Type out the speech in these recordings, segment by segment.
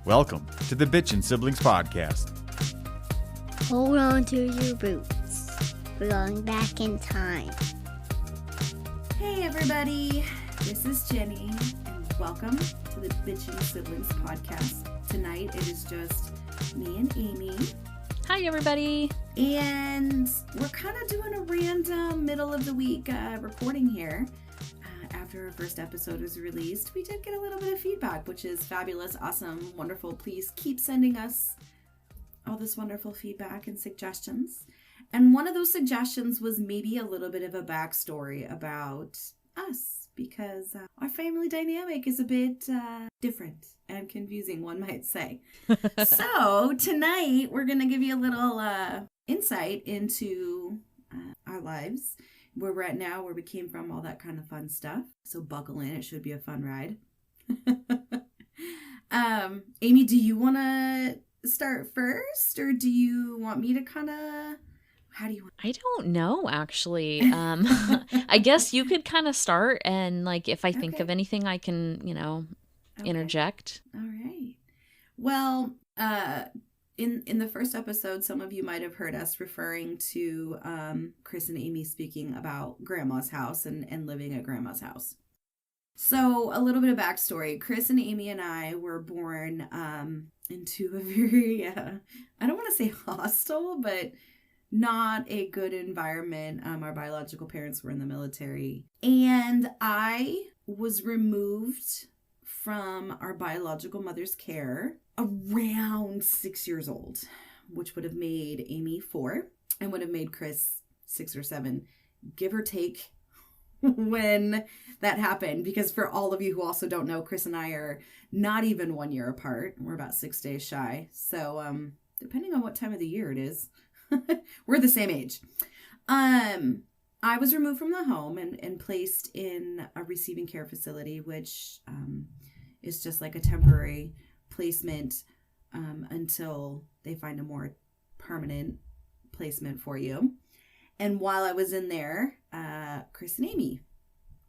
Welcome to the Bitchin' Siblings Podcast. Hold on to your boots. We're going back in time. Hey everybody, this is Jenny, and welcome to the Bitchin' Siblings Podcast. Tonight it is just me and Amy. Hi everybody. And we're kind of doing a random middle of the week recording here. After our first episode was released, we did get a little bit of feedback, which is fabulous, awesome, wonderful. Please keep sending us all this wonderful feedback and suggestions. And one of those suggestions was maybe a little bit of a backstory about us, because our family dynamic is a bit different and confusing, one might say. So tonight we're going to give you a little insight into our lives, where we're at now, where we came from, all that kind of fun stuff. So buckle in, it should be a fun ride. Amy, do you want to start first, or do you want me to kind of, how do you want? I don't know, actually. I guess you could kind of start, and like if I think of anything, I can, interject. All right. Well, in the first episode, some of you might have heard us referring to Chris and Amy speaking about Grandma's house and living at Grandma's house. So a little bit of backstory. Chris and Amy and I were born into a very, I don't want to say hostile, but not a good environment. Our biological parents were in the military. And I was removed from our biological mother's care around 6 years old, which would have made Amy 4 and would have made Chris 6 or 7, give or take, when that happened. Because for all of you who also don't know, Chris and I are not even 1 year apart. We're about 6 days shy. So depending on what time of the year it is, we're the same age. I was removed from the home and placed in a receiving care facility, which is just like a temporary placement until they find a more permanent placement for you. And while I was in there, Chris and Amy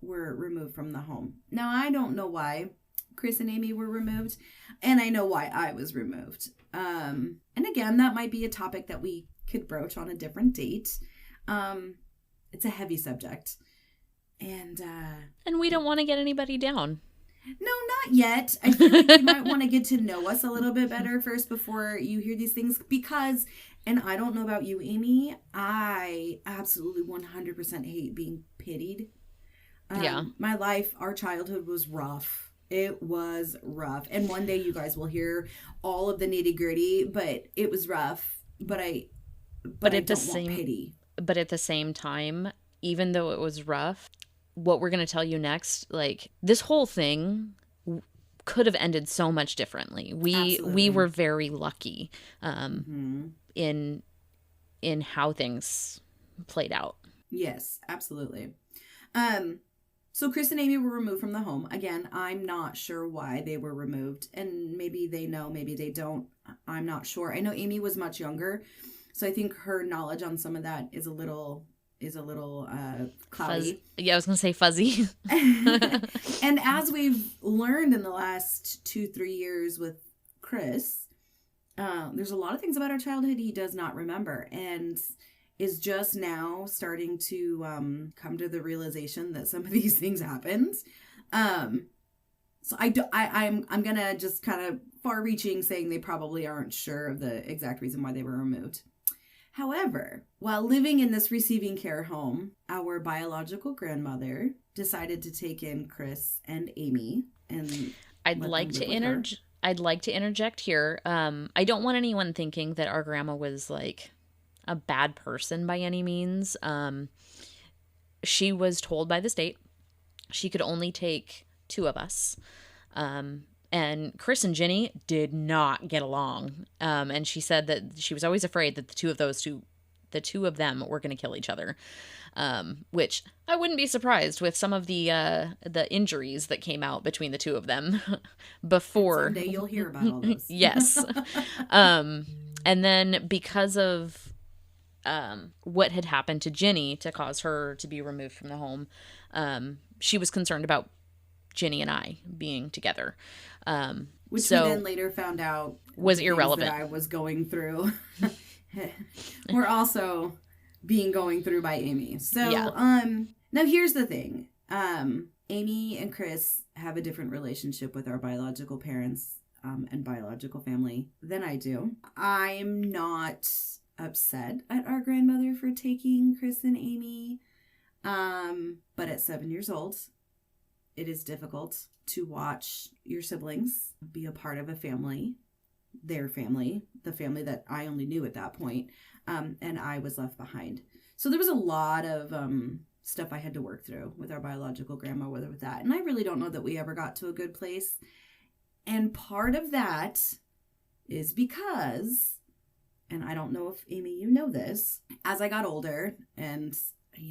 were removed from the home. Now, I don't know why Chris and Amy were removed, and I know why I was removed. And again, that might be a topic that we could broach on a different date. It's a heavy subject. And we don't want to get anybody down. No, not yet. I feel like you might want to get to know us a little bit better first before you hear these things, because, and I don't know about you, Amy, I absolutely 100% hate being pitied. Yeah. My life, our childhood was rough. It was rough. And one day you guys will hear all of the nitty gritty, but it was rough. But I don't want pity. But at the same time, even though it was rough, what we're going to tell you next, like, this whole thing could have ended so much differently. We were very lucky in how things played out. Yes, absolutely. So Chris and Amy were removed from the home. Again, I'm not sure why they were removed, and maybe they know, maybe they don't. I'm not sure. I know Amy was much younger, so I think her knowledge on some of that is a little cloudy. Yeah, I was gonna say fuzzy. And as we've learned in the last 2-3 years with Chris, there's a lot of things about our childhood he does not remember, and is just now starting to come to the realization that some of these things happened. So I'm gonna just kind of far-reaching, saying they probably aren't sure of the exact reason why they were removed. However, while living in this receiving care home, our biological grandmother decided to take in Chris and Amy, and I'd like to interject here. I don't want anyone thinking that our grandma was like a bad person by any means. She was told by the state she could only take 2 of us. And Chris and Ginny did not get along. And she said that she was always afraid that the two of them were going to kill each other. Which I wouldn't be surprised with some of the injuries that came out between the 2 of them before. Someday you'll hear about all those. Yes. And then because of what had happened to Ginny to cause her to be removed from the home, she was concerned about Ginny and I being together. Which so we then later found out was the things irrelevant. that I was going through were also being going through by Amy. So, now here's the thing. Amy and Chris have a different relationship with our biological parents and biological family than I do. I'm not upset at our grandmother for taking Chris and Amy. But at 7 years old, it is difficult to watch your siblings be a part of a family, their family, the family that I only knew at that point, and I was left behind. So there was a lot of stuff I had to work through with our biological grandma, whether with that. And I really don't know that we ever got to a good place. And part of that is because, and I don't know if, Amy, you know this, as I got older and,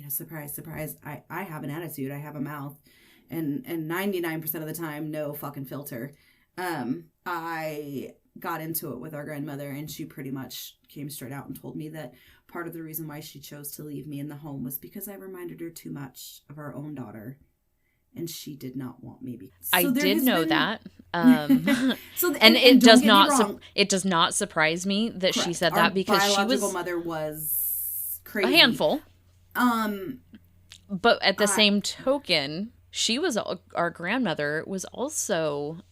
surprise, surprise, I have an attitude, I have a mouth, and 99% of the time, no fucking filter. I got into it with our grandmother, and she pretty much came straight out and told me that part of the reason why she chose to leave me in the home was because I reminded her too much of our own daughter, and she did not want me. So I did know that. So and it does not it does not surprise me that Correct. She said our that, because she was mother was crazy. a handful. But at the I- same token, she was our grandmother was also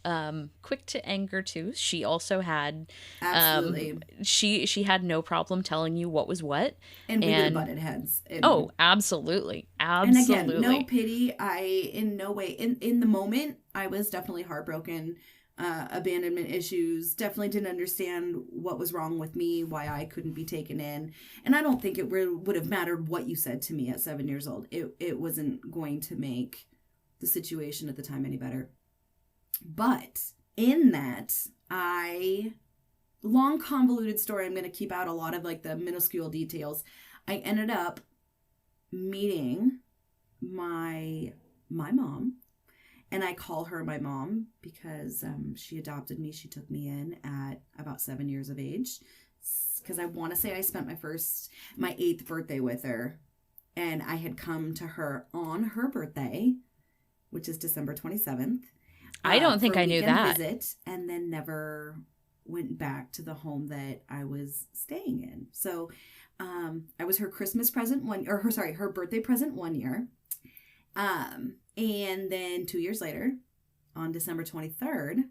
quick to anger too. She also had Absolutely. She had no problem telling you what was what, And we would have butted heads. Oh, absolutely. And again, no pity. I in no way in the moment I was definitely heartbroken. Abandonment issues, definitely didn't understand what was wrong with me, why I couldn't be taken in. And I don't think it would have mattered what you said to me at 7 years old. It wasn't going to make the situation at the time any better. But in that, long convoluted story, I'm going to keep out a lot of like the minuscule details. I ended up meeting my mom. And I call her my mom because she adopted me. She took me in at about 7 years of age. Because I want to say I spent my 8th birthday with her. And I had come to her on her birthday, which is December 27th. I don't think I knew that. Visit, and then never went back to the home that I was staying in. So I was her Christmas present her birthday present 1 year. And then 2 years later, on December 23rd,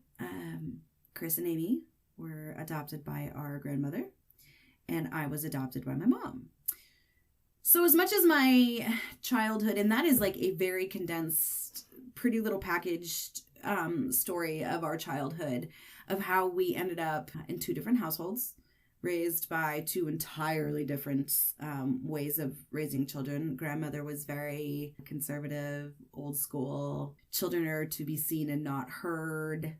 Chris and Amy were adopted by our grandmother, and I was adopted by my mom. So as much as my childhood, and that is like a very condensed, pretty little packaged story of our childhood, of how we ended up in 2 different households, raised by 2 entirely different ways of raising children. Grandmother was very conservative, old school. Children are to be seen and not heard.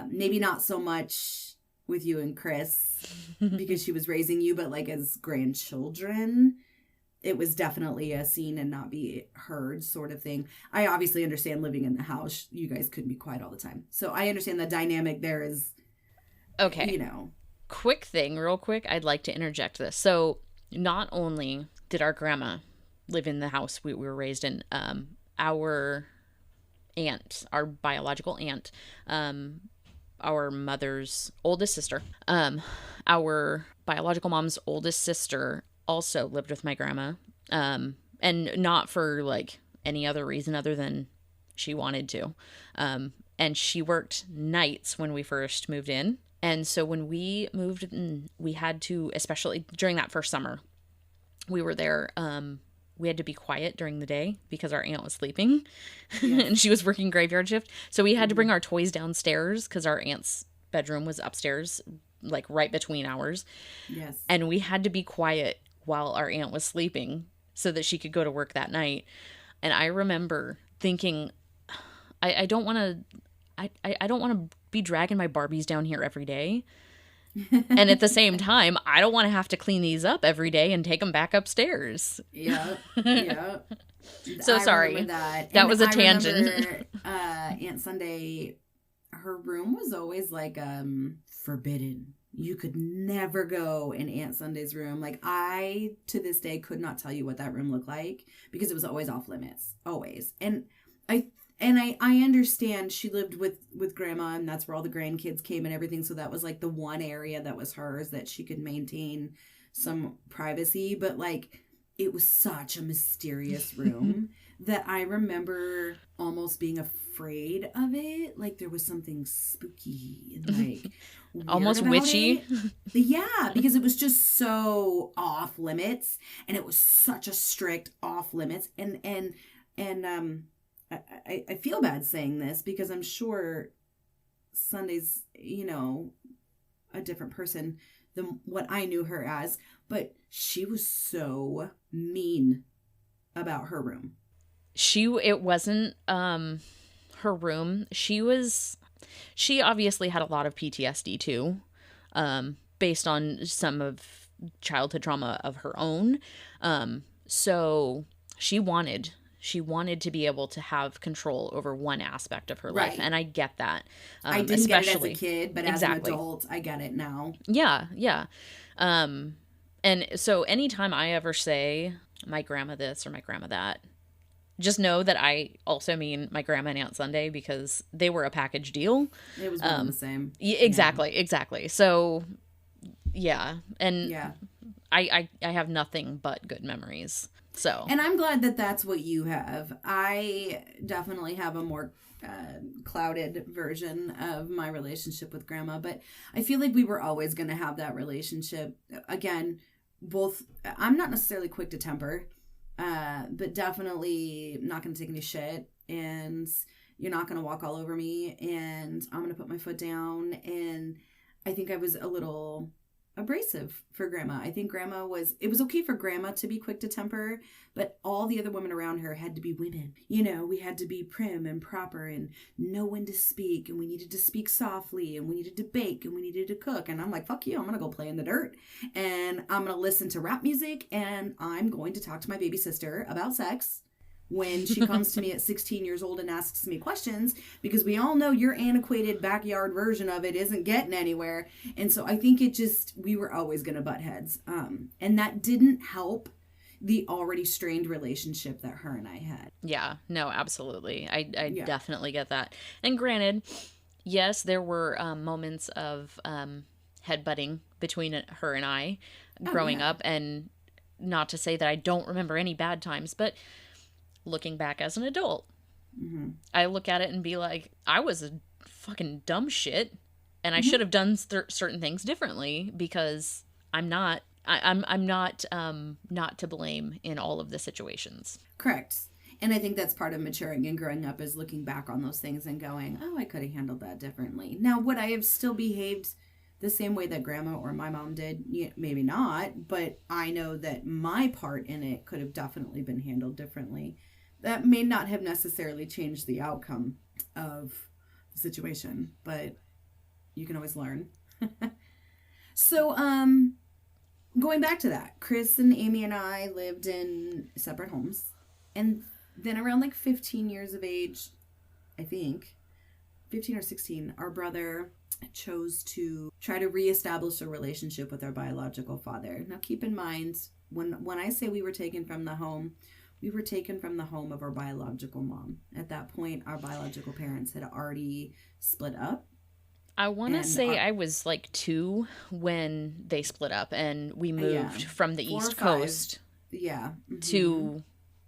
Maybe not so much with you and Chris because she was raising you, but like as grandchildren, it was definitely a seen and not be heard sort of thing. I obviously understand living in the house. You guys couldn't be quiet all the time. So I understand the dynamic there is, okay. Quick thing, real quick, I'd like to interject this. So not only did our grandma live in the house we were raised in, our aunt, our biological aunt, our mother's oldest sister, our biological mom's oldest sister also lived with my grandma, and not for like any other reason other than she wanted to. And she worked nights when we first moved in. And so when we moved in, we had to, especially during that first summer, we were there, we had to be quiet during the day because our aunt was sleeping. Yes. And she was working graveyard shift. So we had to bring our toys downstairs because our aunt's bedroom was upstairs, like right between ours. Yes. And we had to be quiet while our aunt was sleeping so that she could go to work that night. And I remember thinking, I don't want to be dragging my Barbies down here every day. And at the same time, I don't want to have to clean these up every day and take them back upstairs. Yeah. Yeah. So sorry. That was a tangent. Remember, Aunt Sunday, her room was always like forbidden. You could never go in Aunt Sunday's room. Like I, to this day, could not tell you what that room looked like because it was always off limits. Always. And And I understand she lived with grandma, and that's where all the grandkids came and everything. So that was like the one area that was hers that she could maintain some privacy. But like, it was such a mysterious room that I remember almost being afraid of it. Like there was something spooky and like almost witchy. Yeah, because it was just so off limits, and it was such a strict off limits. I feel bad saying this because I'm sure Sunday's, a different person than what I knew her as, but she was so mean about her room. It wasn't her room. She obviously had a lot of PTSD too, based on some of childhood trauma of her own. So she wanted to be able to have control over one aspect of her life. And I get that. I didn't get it as a kid, but as an adult, I get it now. Yeah. And so anytime I ever say my grandma this or my grandma that, just know that I also mean my grandma and Aunt Sunday, because they were a package deal. It was one and the same. Exactly. So, yeah. And yeah. I have nothing but good memories. So. And I'm glad that that's what you have. I definitely have a more clouded version of my relationship with grandma, but I feel like we were always going to have that relationship. Again, both, I'm not necessarily quick to temper, but definitely not going to take any shit, and you're not going to walk all over me, and I'm going to put my foot down. And I think I was a little abrasive for grandma. I think it was okay for grandma to be quick to temper, but all the other women around her had to be women. We had to be prim and proper and know when to speak, and we needed to speak softly, and we needed to bake, and we needed to cook. And I'm like, fuck you, I'm gonna go play in the dirt, and I'm gonna listen to rap music, and I'm going to talk to my baby sister about sex when she comes to me at 16 years old and asks me questions, because we all know your antiquated backyard version of it isn't getting anywhere. And so I think we were always going to butt heads. And that didn't help the already strained relationship that her and I had. Yeah, no, absolutely. I definitely get that. And granted, yes, there were moments of headbutting between her and I growing up. And not to say that I don't remember any bad times, but looking back as an adult, I look at it and be like, I was a fucking dumb shit, and I should have done certain things differently, because I'm not not to blame in all of the situations. Correct. And I think that's part of maturing and growing up, is looking back on those things and going, oh, I could have handled that differently. Now, would I have still behaved the same way that grandma or my mom did? Yeah, maybe not, but I know that my part in it could have definitely been handled differently. That may not have necessarily changed the outcome of the situation, but you can always learn. So, going back to that, Chris and Amy and I lived in separate homes. And then around like 15 years of age, I think, 15 or 16, our brother chose to try to reestablish a relationship with our biological father. Now, keep in mind, when I say we were taken from the home, we were taken from the home of our biological mom. At that point, our biological parents had already split up. I want to say I was like 2 when they split up, and we moved from the East Coast to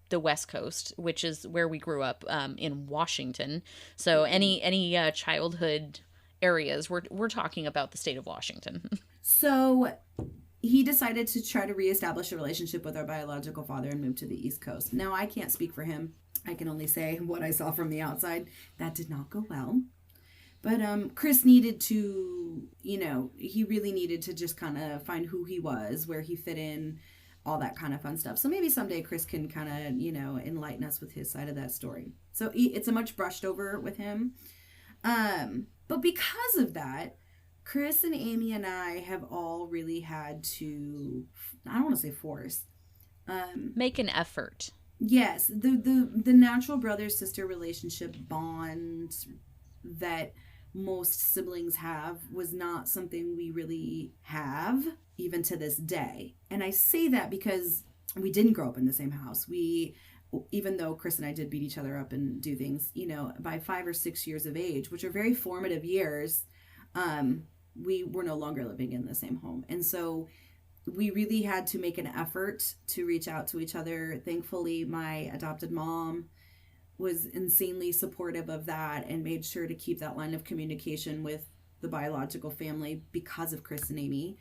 the West Coast, which is where we grew up, in Washington. So any childhood areas, we're talking about the state of Washington. So he decided to try to reestablish a relationship with our biological father and move to the East Coast. Now, I can't speak for him. I can only say what I saw from the outside. That did not go well. But Chris needed to, he really needed to just kind of find who he was, where he fit in, all that kind of fun stuff. So maybe someday Chris can kind of, enlighten us with his side of that story. So it's a much brushed over with him. But because of that, Chris and Amy and I have all really had to, I don't want to say force. Make an effort. Yes. The natural brother-sister relationship bond that most siblings have was not something we really have, even to this day. And I say that because we didn't grow up in the same house. We even though Chris and I did beat each other up and do things, you know, by 5 or 6 years of age, which are very formative years, we were no longer living in the same home. And so we really had to make an effort to reach out to each other. Thankfully, my adopted mom was insanely supportive of that and made sure to keep that line of communication with the biological family because of Chris and Amy.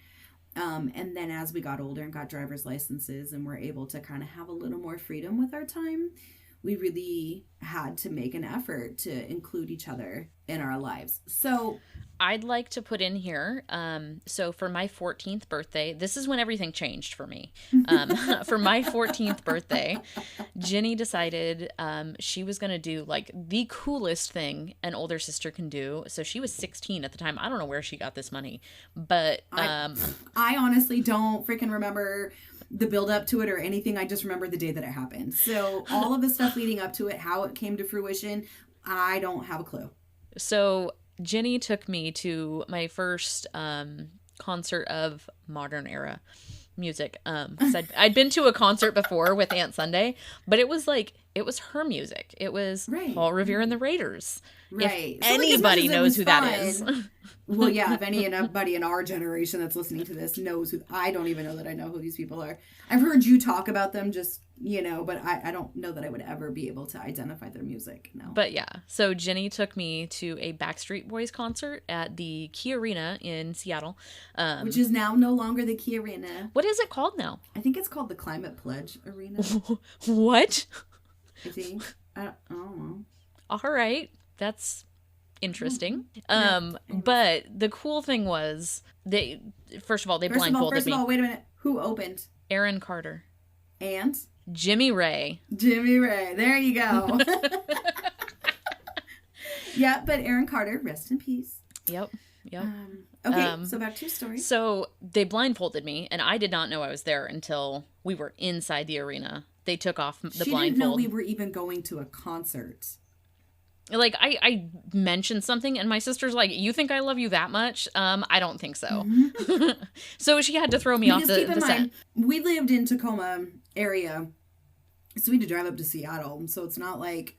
And then as we got older and got driver's licenses and were able to kind of have a little more freedom with our time, we really had to make an effort to include each other in our lives. So I'd like to put in here, so for my 14th birthday, this is when everything changed for me. For my 14th birthday, Ginny decided she was going to do like the coolest thing an older sister can do. So she was 16 at the time. I don't know where she got this money, but I honestly don't freaking remember the build up to it or anything. I just remember the day that it happened. So all of the stuff leading up to it, how it came to fruition, I don't have a clue. So Ginny took me to my first concert of modern era music. 'Cause I'd been to a concert before with Aunt Sunday, but it was her music. It was Paul Revere and the Raiders. Right. If anybody knows who that is. Well, yeah, if anybody in our generation that's listening to this knows who, I don't even know that I know who these people are. I've heard you talk about them just, you know, but I don't know that I would ever be able to identify their music. No. But yeah, so Ginny took me to a Backstreet Boys concert at the Key Arena in Seattle. Which is now no longer the Key Arena. What is it called now? I think it's called the Climate Pledge Arena. What? I think. I don't know. All right. That's interesting. But the cool thing was they blindfolded me. First of all, wait a minute. Who opened? Aaron Carter. And? Jimmy Ray. Jimmy Ray. There you go. Yeah, but Aaron Carter, rest in peace. Yep. Okay, so back to your story. So they blindfolded me, and I did not know I was there until we were inside the arena. They took off the blindfold. She didn't know we were even going to a concert. Like, I mentioned something, and my sister's like, "You think I love you that much?" I don't think so. Mm-hmm. So she had to throw me off the keep in set. mind, we lived in Tacoma area, so we had to drive up to Seattle. So it's not like,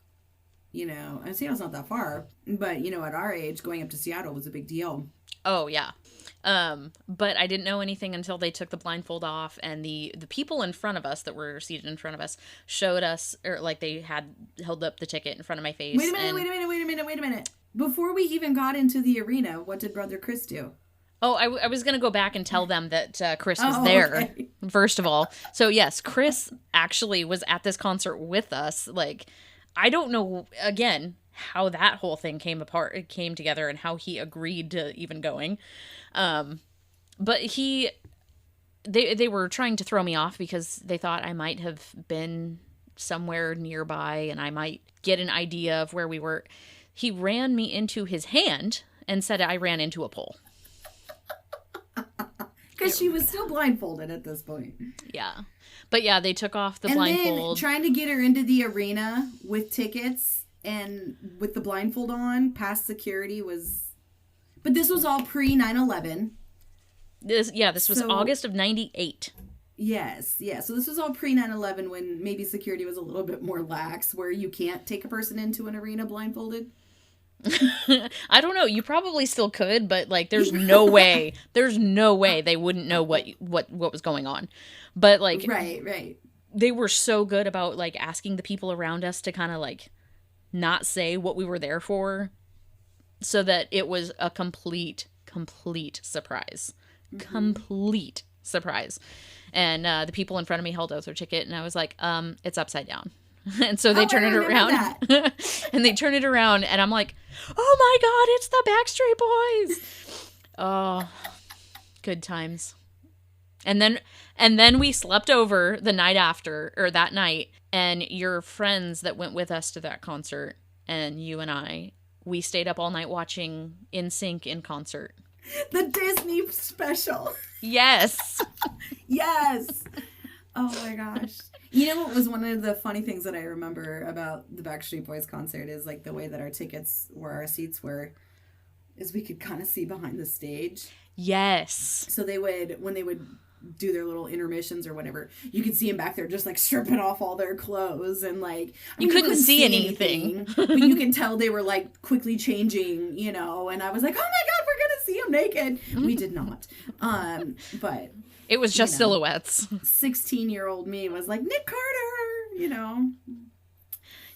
you know, and Seattle's not that far, but, you know, at our age, going up to Seattle was a big deal. Oh, yeah. But I didn't know anything until they took the blindfold off, and the people in front of us that were seated in front of us showed us, or like they had held up the ticket in front of my face. Wait a minute. Before we even got into the arena, what did Brother Chris do? Oh, I was going to go back and tell them that Chris was there, okay. First of all. So, yes, Chris actually was at this concert with us. Like, I don't know, again, how that whole thing came together and how he agreed to even going. But they were trying to throw me off because they thought I might have been somewhere nearby and I might get an idea of where we were. He ran me into his hand and said I ran into a pole. Because she was still blindfolded at this point. Yeah. But yeah, they took off the blindfold. And then trying to get her into the arena with tickets and with the blindfold on, past security was... But this was all pre 9/11. This was August of 98. Yes, yeah. So this was all pre 9/11 when maybe security was a little bit more lax, where you can't take a person into an arena blindfolded. I don't know. You probably still could, but like, there's no way they wouldn't know what was going on. But like, right. They were so good about like asking the people around us to kind of like not say what we were there for, so that it was a complete surprise. Mm-hmm. Complete surprise. And the people in front of me held out their ticket, and I was like, it's upside down. And so they turn it around. And they turn it around, and I'm like, oh my God, it's the Backstreet Boys. Oh, good times. And then we slept over the night after, or that night, and your friends that went with us to that concert, and you and I, we stayed up all night watching NSYNC in concert. The Disney special. Yes. Yes. Oh my gosh. You know what was one of the funny things that I remember about the Backstreet Boys concert is like the way that our seats were, is we could kind of see behind the stage. Yes. So when they would do their little intermissions or whatever, you could see them back there just like stripping off all their clothes and like you couldn't see anything. But you can tell they were like quickly changing, you know, and I was like, oh my God, we're gonna see them naked. We did not. But it was just silhouettes. 16-year-old me was like, Nick Carter, you know.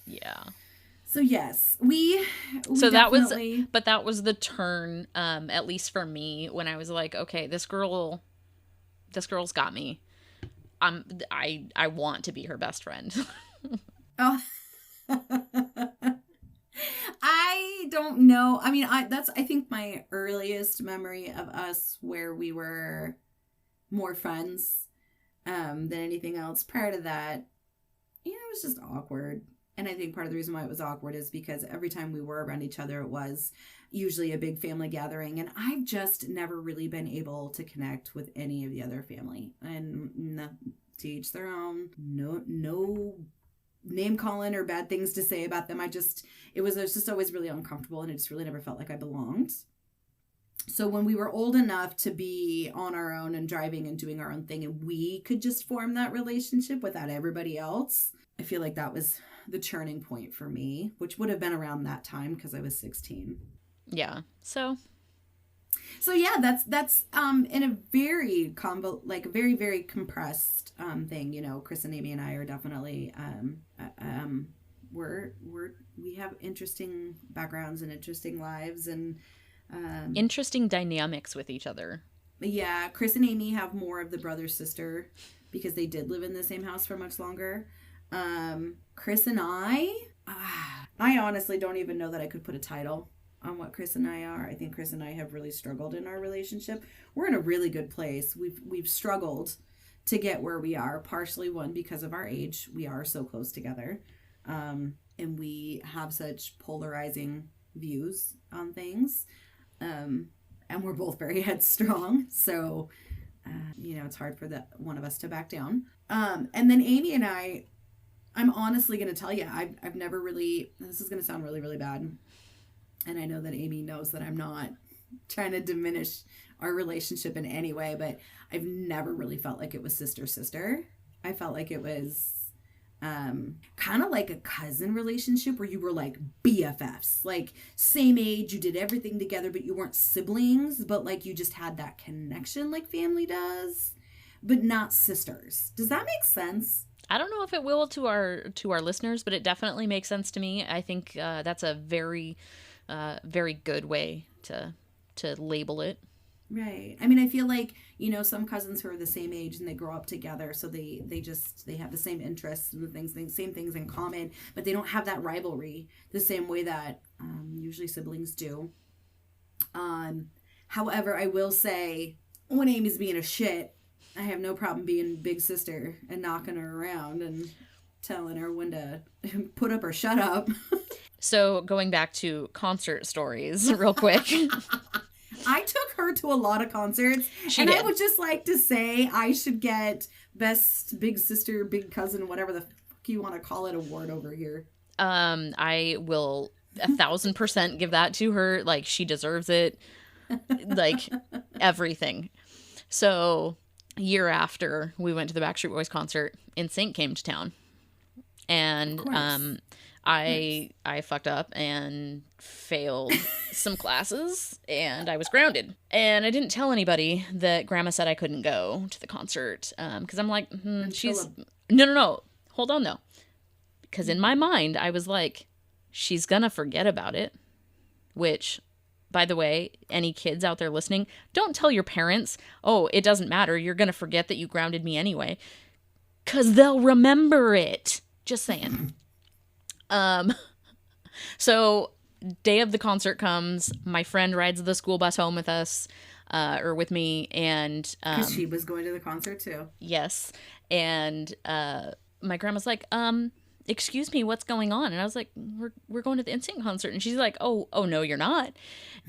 Yeah. So yes, we so definitely... that was the turn, at least for me, when I was like, okay, this girl's got me. I want to be her best friend. Oh. I don't know. I mean, I think my earliest memory of us where we were more friends than anything else. Prior to that, you know, it was just awkward. And I think part of the reason why it was awkward is because every time we were around each other, it was usually a big family gathering. And I've just never really been able to connect with any of the other family. And to each their own. No name calling or bad things to say about them. I was just always really uncomfortable, and it just really never felt like I belonged. So when we were old enough to be on our own and driving and doing our own thing, and we could just form that relationship without everybody else, I feel like that was the turning point for me, which would have been around that time because I was 16. Yeah. So yeah, that's in a very very, very compressed thing. You know, Chris and Amy and I are definitely we have interesting backgrounds and interesting lives and interesting dynamics with each other. Yeah, Chris and Amy have more of the brother-sister because they did live in the same house for much longer. Chris and I honestly don't even know that I could put a title on what Chris and I are. I think Chris and I have really struggled in our relationship. We're in a really good place. We've struggled to get where we are, partially one because of our age. We are so close together. And we have such polarizing views on things. And we're both very headstrong. So, you know, it's hard for one of us to back down. And then Amy and I'm honestly going to tell you, I've never really, this is going to sound really, really bad. And I know that Amy knows that I'm not trying to diminish our relationship in any way, but I've never really felt like it was sister-sister. I felt like it was kind of like a cousin relationship where you were like BFFs, like same age, you did everything together, but you weren't siblings, but like you just had that connection like family does, but not sisters. Does that make sense? I don't know if it will to our listeners, but it definitely makes sense to me. I think that's a very, very good way to label it. Right. I mean, I feel like, you know, some cousins who are the same age and they grow up together, so they have the same interests and the same things in common, but they don't have that rivalry the same way that usually siblings do. However, I will say, when Amy's being a shit, I have no problem being big sister and knocking her around and telling her when to put up or shut up. So going back to concert stories real quick. I took her to a lot of concerts. She did. I would just like to say I should get best big sister, big cousin, whatever the fuck you want to call it, award over here. I will 1,000% give that to her. Like, she deserves it. Like, everything. So year after we went to the Backstreet Boys concert, NSYNC came to town, and I fucked up and failed some classes, and I was grounded. And I didn't tell anybody that Grandma said I couldn't go to the concert, because I'm like, she's no, hold on though, because in my mind I was like, she's gonna forget about it. Which, by the way, any kids out there listening, don't tell your parents, oh, it doesn't matter, you're going to forget that you grounded me anyway. Because they'll remember it. Just saying. So, day of the concert comes, my friend rides the school bus home with us, or with me, and... Because she was going to the concert too. Yes. And my grandma's like, excuse me, what's going on? And I was like, we're going to the NSYNC concert. And she's like, oh no, you're not.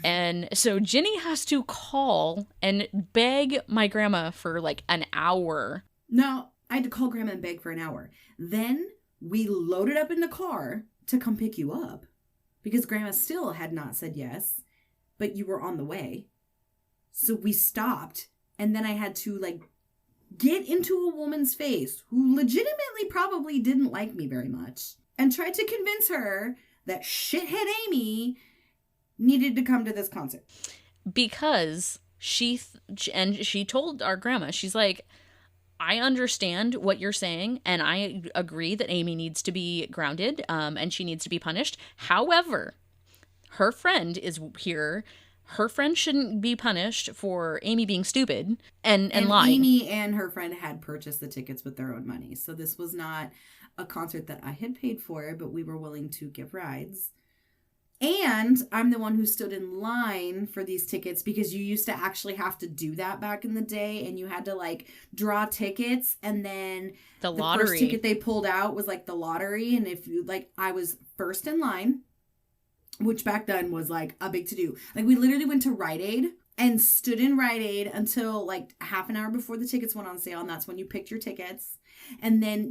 And so Ginny has to call and beg my grandma for like an hour. No, I had to call Grandma and beg for an hour. Then we loaded up in the car to come pick you up because Grandma still had not said yes, but you were on the way. So we stopped, and then I had to like get into a woman's face who legitimately probably didn't like me very much and tried to convince her that shithead Amy needed to come to this concert. Because she told our grandma, she's like, I understand what you're saying, and I agree that Amy needs to be grounded, and she needs to be punished. However, her friend is here. Her friend shouldn't be punished for Amy being stupid and lying. Amy and her friend had purchased the tickets with their own money. So this was not a concert that I had paid for, but we were willing to give rides. And I'm the one who stood in line for these tickets because you used to actually have to do that back in the day. And you had to like draw tickets, and then the lottery. First ticket they pulled out was like the lottery. And if you like, I was first in line, which back then was like a big to-do. Like we literally went to Rite Aid and stood in Rite Aid until like half an hour before the tickets went on sale. And that's when you picked your tickets. And then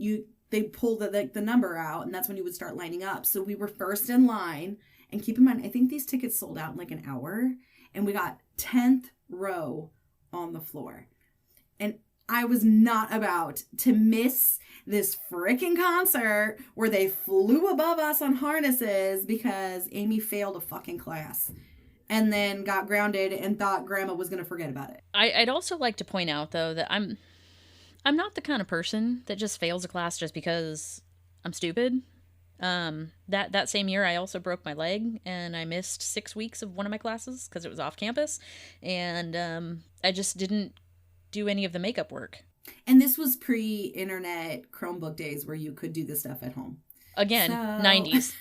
they pulled the number out, and that's when you would start lining up. So we were first in line. And keep in mind, I think these tickets sold out in like an hour, and we got 10th row on the floor. And I was not about to miss this freaking concert where they flew above us on harnesses because Amy failed a fucking class and then got grounded and thought grandma was going to forget about it. I'd also like to point out, though, that I'm not the kind of person that just fails a class just because I'm stupid. That same year, I also broke my leg, and I missed 6 weeks of one of my classes because it was off campus, and I just didn't do any of the makeup work. And this was pre-internet Chromebook days where you could do this stuff at home. Again, so... 90s.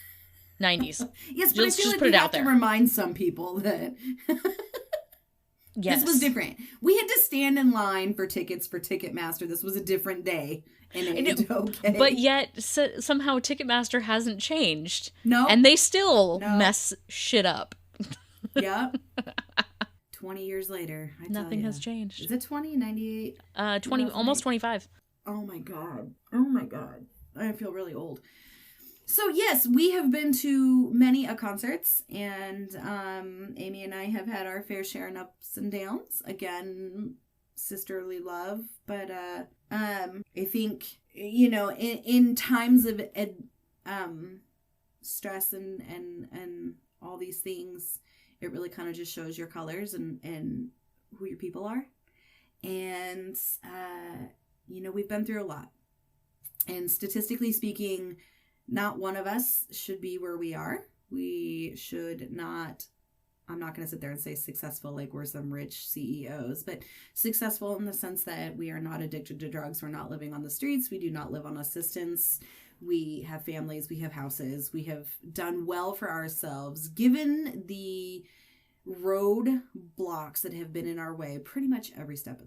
Yes, but just, I feel like put we it have out there to remind some people that yes. This was different. We had to stand in line for tickets for Ticketmaster. This was a different day. Okay. But yet, somehow Ticketmaster hasn't changed. No. And they still mess shit up. Yep. 20 years later, nothing has changed. Is it 20? 98? 20, almost 25. Oh my God. I feel really old. So yes, we have been to many concerts, and Amy and I have had our fair share of ups and downs. Again, sisterly love, but I think, you know, in times of stress and all these things, it really kind of just shows your colors and who your people are. And you know, we've been through a lot, and statistically speaking, not one of us should be where we are. We should not, I'm not going to sit there and say successful like we're some rich CEOs, but successful in the sense that we are not addicted to drugs. We're not living on the streets. We do not live on assistance. We have families. We have houses. We have done well for ourselves, given the roadblocks that have been in our way pretty much every step.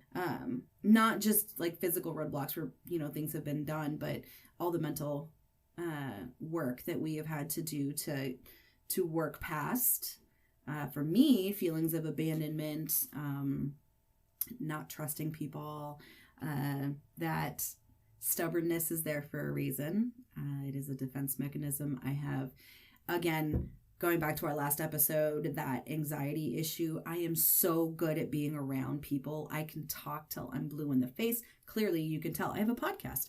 Not just like physical roadblocks where, you know, things have been done, but all the mental work that we have had to do to work past. For me, feelings of abandonment, not trusting people, that stubbornness is there for a reason. It is a defense mechanism. I have, again, going back to our last episode, that anxiety issue. I am so good at being around people. I can talk till I'm blue in the face. Clearly, you can tell I have a podcast.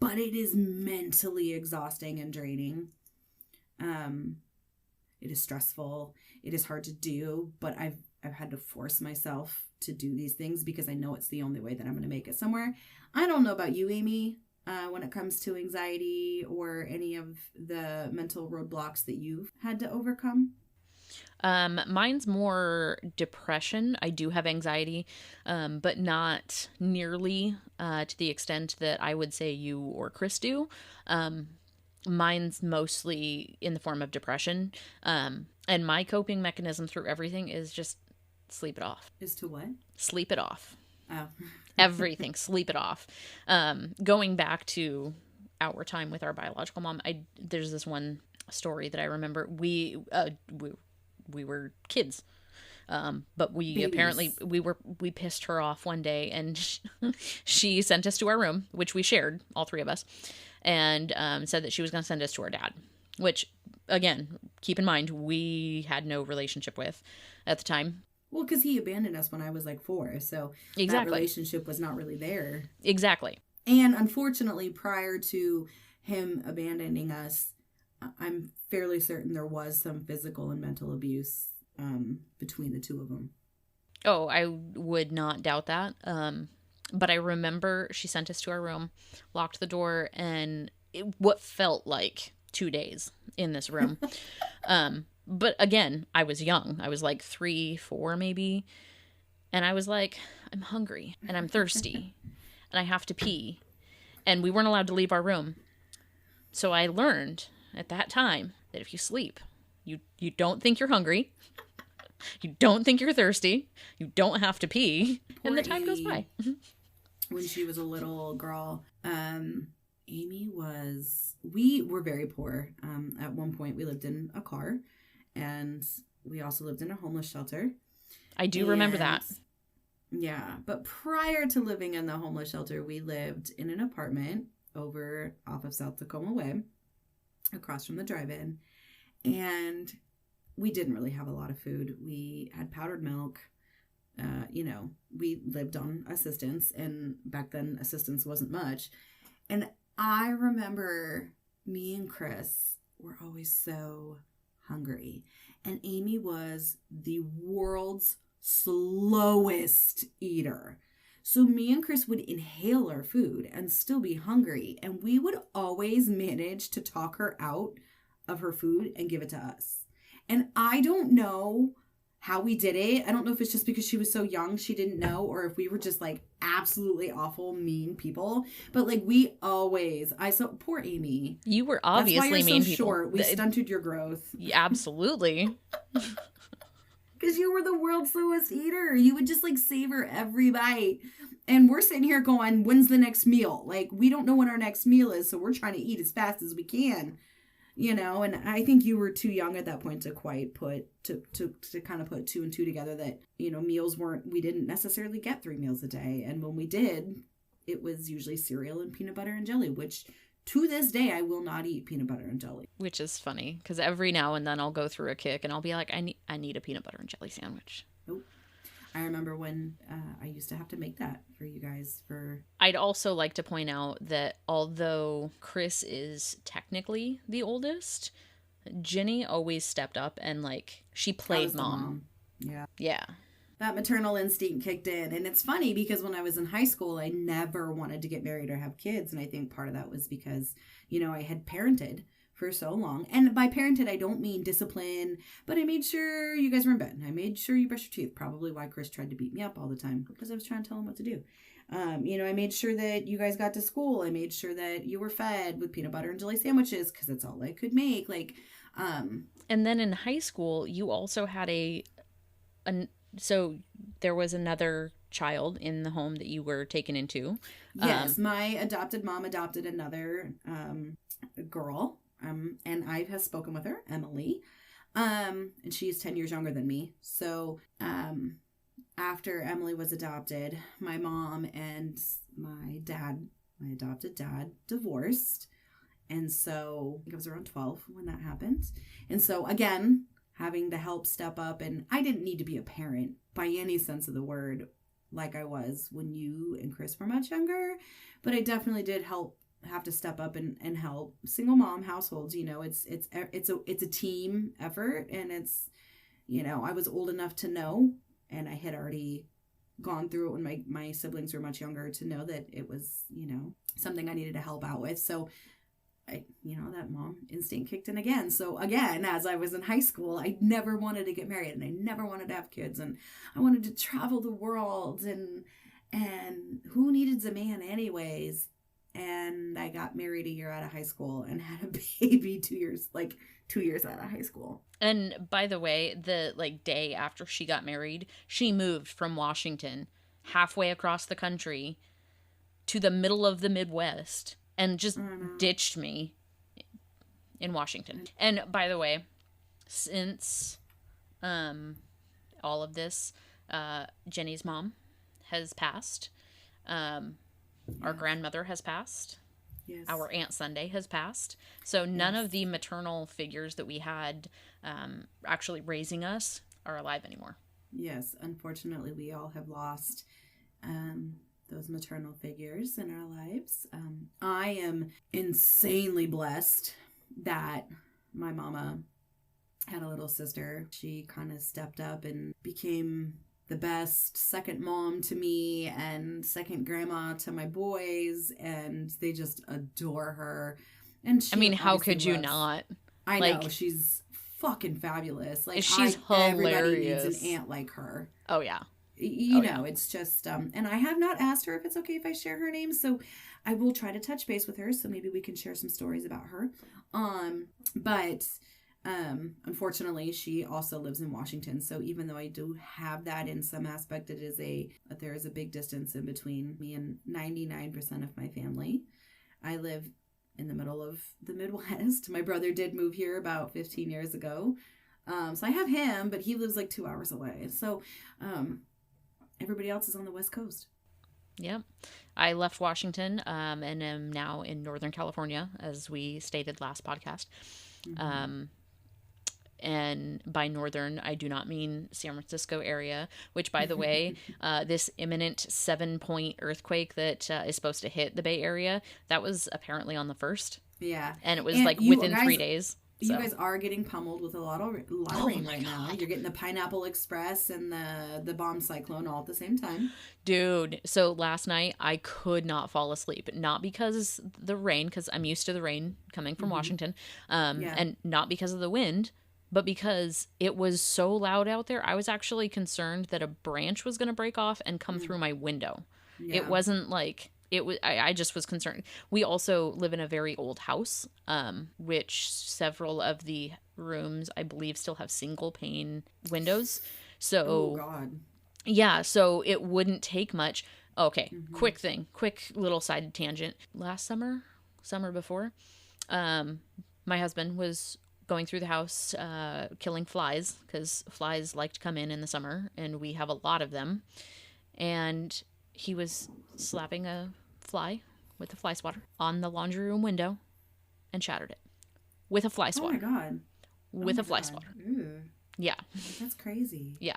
But it is mentally exhausting and draining. It is stressful. It is hard to do, but I've had to force myself to do these things because I know it's the only way that I'm going to make it somewhere. I don't know about you, Amy, when it comes to anxiety or any of the mental roadblocks that you've had to overcome. Mine's more depression. I do have anxiety, but not nearly to the extent that I would say you or Chris do. Mine's mostly in the form of depression. And my coping mechanism through everything is just sleep it off. Is to what? Sleep it off. Oh. Everything. Sleep it off. Going back to our time with our biological mom, there's this one story that I remember. We were kids. But we Babies. Apparently we pissed her off one day, and she sent us to our room, which we shared, all three of us, and said that she was going to send us to our dad, which, again, keep in mind, we had no relationship with at the time. Well, because he abandoned us when I was like 4, so that Exactly. relationship was not really there. Exactly. And unfortunately, prior to him abandoning us, I'm fairly certain there was some physical and mental abuse between the two of them. Oh, I would not doubt that. But I remember she sent us to our room, locked the door, and what felt like 2 days in this room. But again, I was young. I was like 3, 4 maybe. And I was like, I'm hungry and I'm thirsty and I have to pee. And we weren't allowed to leave our room. So I learned at that time that if you sleep, you don't think you're hungry. You don't think you're thirsty. You don't have to pee. And the time goes by. When she was a little girl, we were very poor. At one point, we lived in a car, and we also lived in a homeless shelter. I do remember that. Yeah, but prior to living in the homeless shelter, we lived in an apartment over off of South Tacoma Way, across from the drive-in, and we didn't really have a lot of food. We had powdered milk. We lived on assistance, and back then assistance wasn't much. And I remember me and Chris were always so hungry, and Amy was the world's slowest eater. So me and Chris would inhale our food and still be hungry, and we would always manage to talk her out of her food and give it to us. And I don't know how we did it. I don't know if it's just because she was so young, she didn't know, or if we were just like absolutely awful, mean people. But like poor Amy. You were obviously That's why you're mean so people. Short. We stunted your growth. Yeah, absolutely. Because you were the world's slowest eater. You would just like savor every bite. And we're sitting here going, when's the next meal? Like, we don't know when our next meal is, so we're trying to eat as fast as we can. And I think you were too young at that point to quite to kind of put 2 and 2 together that, we didn't necessarily get 3 meals a day. And when we did, it was usually cereal and peanut butter and jelly, which to this day, I will not eat peanut butter and jelly. Which is funny because every now and then I'll go through a kick and I'll be like, I need a peanut butter and jelly sandwich. Nope. I remember when I used to have to make that for you guys I'd also like to point out that although Chris is technically the oldest, Ginny always stepped up and she played mom. Yeah. Yeah. That maternal instinct kicked in. And it's funny because when I was in high school, I never wanted to get married or have kids. And I think part of that was because, I had parented for so long. And by parented, I don't mean discipline, but I made sure you guys were in bed. I made sure you brushed your teeth. Probably why Chris tried to beat me up all the time, because I was trying to tell him what to do. I made sure that you guys got to school. I made sure that you were fed with peanut butter and jelly sandwiches because that's all I could make. And then in high school, you also had so there was another child in the home that you were taken into. Yes, my adopted mom adopted another girl. And I have spoken with her, Emily. And she's 10 years younger than me. So, after Emily was adopted, my mom and my adopted dad, divorced. And so I think I was around 12 when that happened. And so again, having to help step up, and I didn't need to be a parent by any sense of the word like I was when you and Chris were much younger, but I definitely did have to step up and help single mom households. It's a team effort, and it's, I was old enough to know, and I had already gone through it when my siblings were much younger, to know that it was, something I needed to help out with. So that mom instinct kicked in again. So again, as I was in high school, I never wanted to get married, and I never wanted to have kids, and I wanted to travel the world, and who needed a man anyways? And I got married a year out of high school and had a baby 2 years out of high school. And by the way, the day after she got married, she moved from Washington halfway across the country to the middle of the Midwest and just ditched me in Washington. And by the way, since all of this, Jenny's mom has passed. Our grandmother has passed. Yes. Our Aunt Sunday has passed. So none of the maternal figures that we had actually raising us are alive anymore. Yes, unfortunately, we all have lost those maternal figures in our lives. I am insanely blessed that my mama had a little sister. She kind of stepped up and became the best second mom to me and second grandma to my boys, and they just adore her. And she, how could you not? I know, she's fucking fabulous. Like, she's everybody hilarious. needs an aunt like her. Oh yeah. You know, it's just, and I have not asked her if it's okay if I share her name, so I will try to touch base with her, so maybe we can share some stories about her. But unfortunately, she also lives in Washington, so even though I do have that in some aspect, there is a big distance in between me and 99% of my family. I live in the middle of the Midwest. My brother did move here about 15 years ago. So I have him, but he lives like 2 hours away. So, everybody else is on the West Coast. Yep. I left Washington and am now in Northern California, as we stated last podcast. Mm-hmm. And by Northern, I do not mean San Francisco area, which, by the way, this imminent 7-point earthquake that is supposed to hit the Bay Area, that was apparently on the 1st. Yeah. And it was within 3 days. You guys are getting pummeled with a lot of rain right now. You're getting the Pineapple Express and the bomb cyclone all at the same time. Dude, so last night I could not fall asleep. Not because the rain, because I'm used to the rain coming from Washington, and not because of the wind, but because it was so loud out there. I was actually concerned that a branch was going to break off and come through my window. Yeah. It wasn't like... I just was concerned. We also live in a very old house, which several of the rooms, I believe, still have single pane windows. So, oh, God. Yeah, so it wouldn't take much. Okay, quick little side tangent. Last summer before, my husband was going through the house killing flies, because flies like to come in the summer, and we have a lot of them. And he was slapping a fly with a fly swatter on the laundry room window and shattered it with a fly swatter. Oh my God. With a fly swatter. Ooh. Yeah. That's crazy. Yeah.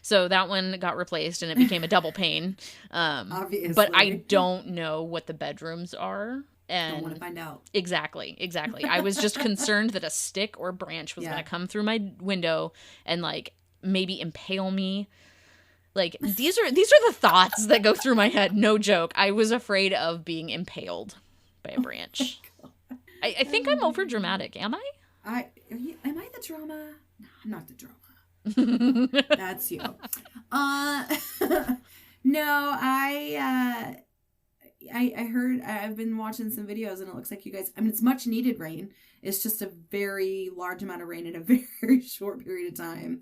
So that one got replaced and it became a double pane. Obviously. But I don't know what the bedrooms are. And don't want to find out. Exactly. I was just concerned that a stick or branch was going to come through my window and like maybe impale me. Like, these are the thoughts that go through my head. No joke. I was afraid of being impaled by a branch. I think I'm over dramatic. Am I? Am I the drama? No, I'm not the drama. That's you. No, I heard, I've been watching some videos and it looks like you guys, I mean, it's much needed rain. It's just a very large amount of rain in a very short period of time.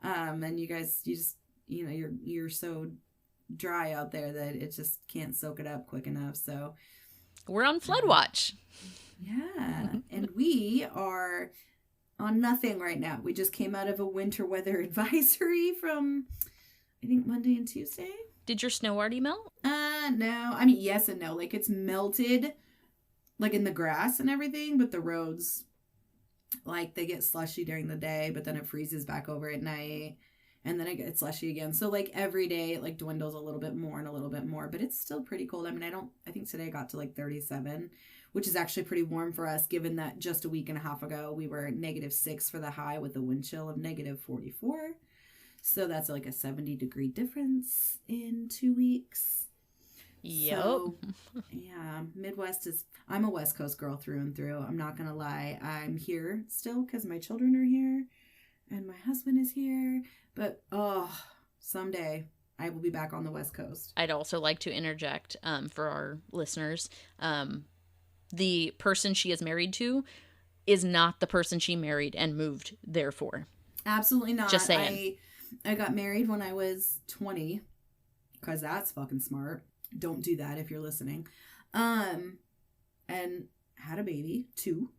And you guys, you know, you're so dry out there that it just can't soak it up quick enough. So we're on flood watch. Yeah. And we are on nothing right now. We just came out of a winter weather advisory from, I think, Monday and Tuesday. Did your snow already melt? No. I mean, yes and no. Like, it's melted, like, in the grass and everything, but the roads, like, they get slushy during the day, but then it freezes back over at night. And then it gets slushy again. So, like, every day, it, like, dwindles a little bit more and a little bit more. But it's still pretty cold. I mean, I think today I got to, like, 37, which is actually pretty warm for us, given that just a week and a half ago, we were -6 for the high with a wind chill of -44. So that's, like, a 70-degree difference in 2 weeks. Yep. So, yeah, Midwest is... I'm a West Coast girl through and through. I'm not going to lie. I'm here still because my children are here. And my husband is here. But, someday I will be back on the West Coast. I'd also like to interject for our listeners. The person she is married to is not the person she married and moved there for. Absolutely not. Just saying. I got married when I was 20, because that's fucking smart. Don't do that if you're listening. And had a baby, two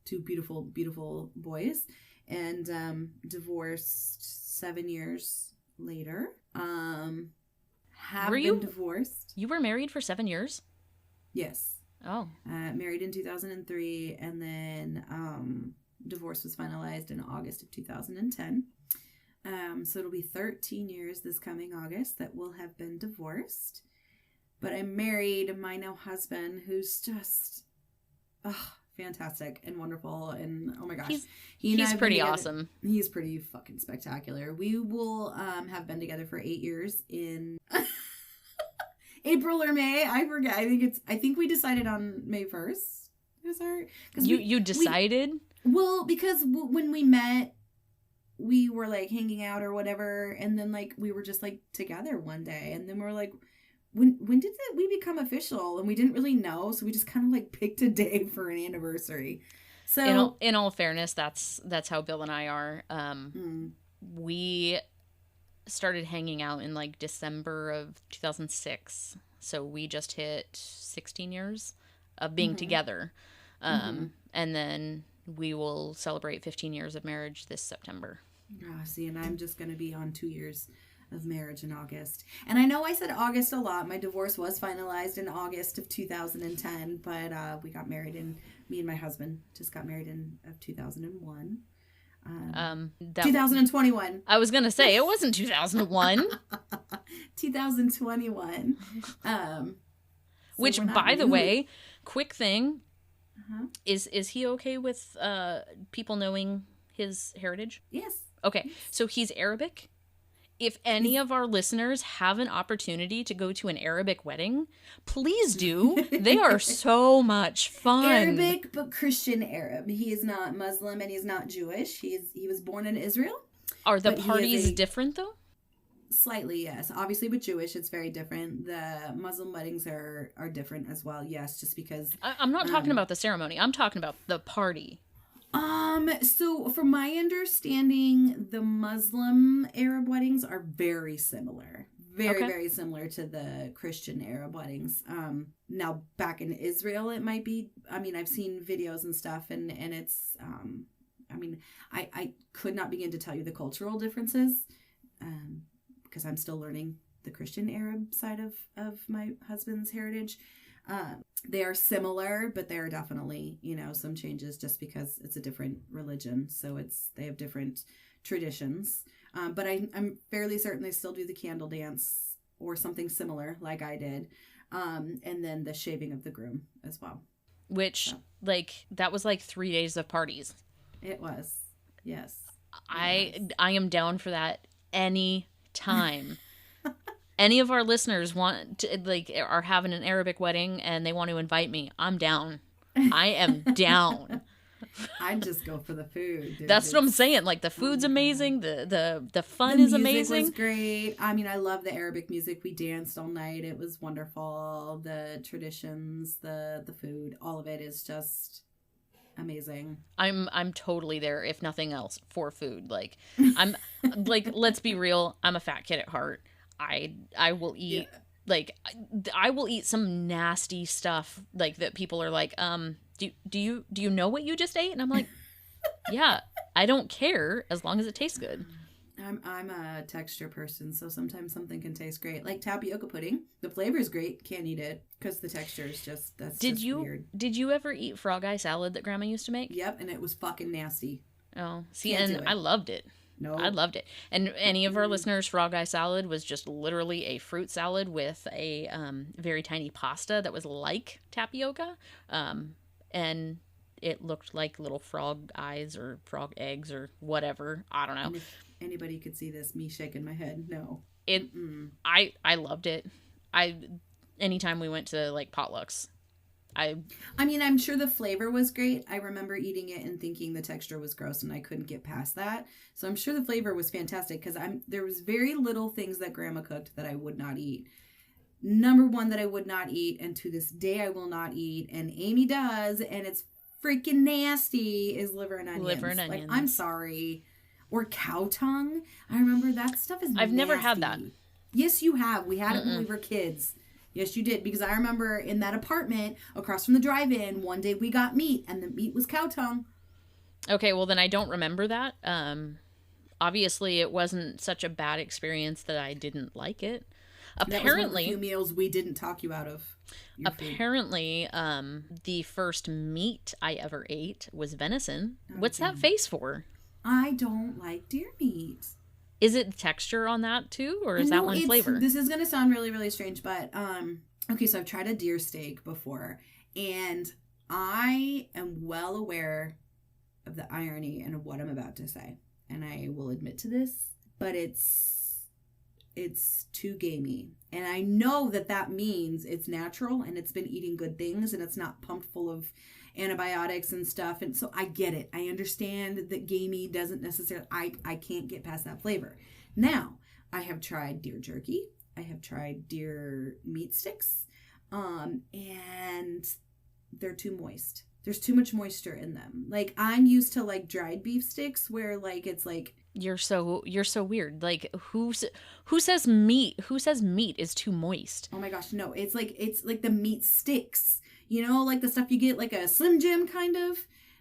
beautiful, beautiful boys. And divorced 7 years later. Have been divorced. You were married for 7 years? Yes. Oh. Married in 2003, and then divorce was finalized in August of 2010. So it'll be 13 years this coming August that we'll have been divorced. But I married my now husband, who's just fantastic and wonderful. And oh my gosh, he's pretty awesome. He's pretty fucking spectacular. We will have been together for 8 years in April or May. I forget. I think we decided on May 1st. You decided? Because when we met, we were like hanging out or whatever, and then like we were just like together one day, and then we're like, when did we become official? And we didn't really know, so we just kind of like picked a day for an anniversary. So in all fairness, that's how Bill and I are. We started hanging out in like December of 2006, so we just hit 16 years of being together, and then we will celebrate 15 years of marriage this September. See, and I'm just going to be on 2 years of marriage in August. And I know I said August a lot. My divorce was finalized in August of 2010, but we got married me and my husband just got married in 2001. 2021. I was going to say, it wasn't 2001. 2021. Which, by the way, quick thing, is he okay with people knowing his heritage? Yes. Okay, so he's Arabic. If any of our listeners have an opportunity to go to an Arabic wedding, please do. They are so much fun. Arabic, but Christian Arab. He is not Muslim and he's not Jewish. He was born in Israel. Are the parties different, though? Slightly, yes. Obviously, with Jewish, it's very different. The Muslim weddings are different as well, yes, just because... I'm not talking about the ceremony. I'm talking about the party. So from my understanding, the Muslim Arab weddings are very similar. Very similar to the Christian Arab weddings. Now back in Israel, it might be, I've seen videos and stuff and it's, I could not begin to tell you the cultural differences, because I'm still learning the Christian Arab side of my husband's heritage. They are similar, but there are definitely, some changes just because it's a different religion. So they have different traditions. But I'm fairly certain they still do the candle dance or something similar like I did. And then the shaving of the groom as well. Which, that was 3 days of parties. It was. Yes. I am down for that any time. Any of our listeners want to, are having an Arabic wedding and they want to invite me, I'm down. I am down. I'd just go for the food. Dude. That's what I'm saying. The food's amazing. The fun is amazing. The music was great. I love the Arabic music. We danced all night. It was wonderful. The traditions, the food, all of it is just amazing. I'm totally there, if nothing else, for food. I'm let's be real. I'm a fat kid at heart. I will eat I will eat some nasty stuff that people are like, do you know what you just ate? And I'm like, yeah, I don't care as long as it tastes good. I'm a texture person, so sometimes something can taste great. Like tapioca pudding. The flavor is great, can't eat it because the texture is just weird. Did you ever eat frog eye salad that Grandma used to make? Yep, and it was fucking nasty. Oh, see, and I loved it. No, I loved it. And any of our listeners, frog eye salad was just literally a fruit salad with a very tiny pasta that was like tapioca, and it looked like little frog eyes or frog eggs or whatever. I don't know. And if anybody could see this, me shaking my head, no. I loved it. Anytime we went to potlucks, I'm sure the flavor was great. I remember eating it and thinking the texture was gross and I couldn't get past that. So I'm sure the flavor was fantastic because there was very little things that Grandma cooked that I would not eat. Number one that I would not eat, and to this day I will not eat, and Amy does, and it's freaking nasty, is liver and onions. I'm sorry. Or cow tongue. I remember that stuff is nasty. I've never had that. Yes, you have. We had it when we were kids. Yes, you did. Because I remember in that apartment across from the drive-in, one day we got meat, and the meat was cow tongue. Okay, well then I don't remember that. Obviously, it wasn't such a bad experience that I didn't like it. Apparently, that was one of the few meals we didn't talk you out of. Apparently, the first meat I ever ate was venison. What's that face for? I don't like deer meat. Is it texture on that too, or is No, that one flavor? This is going to sound really, really strange, but okay, so I've tried a deer steak before, and I am well aware of the irony in what I'm about to say, and I will admit to this, but it's too gamey, and I know that means it's natural and it's been eating good things and it's not pumped full of antibiotics and stuff, and so I get it. I understand that gamey doesn't necessarily, I can't get past that flavor. Now, I have tried deer jerky, I have tried deer meat sticks, and they're too moist. There's too much moisture in them. Like, I'm used to like dried beef sticks where like it's like, You're so weird. Like, who says meat is too moist? oh my gosh, no, it's like the meat sticks. You know, like the stuff you get like a Slim Jim kind of.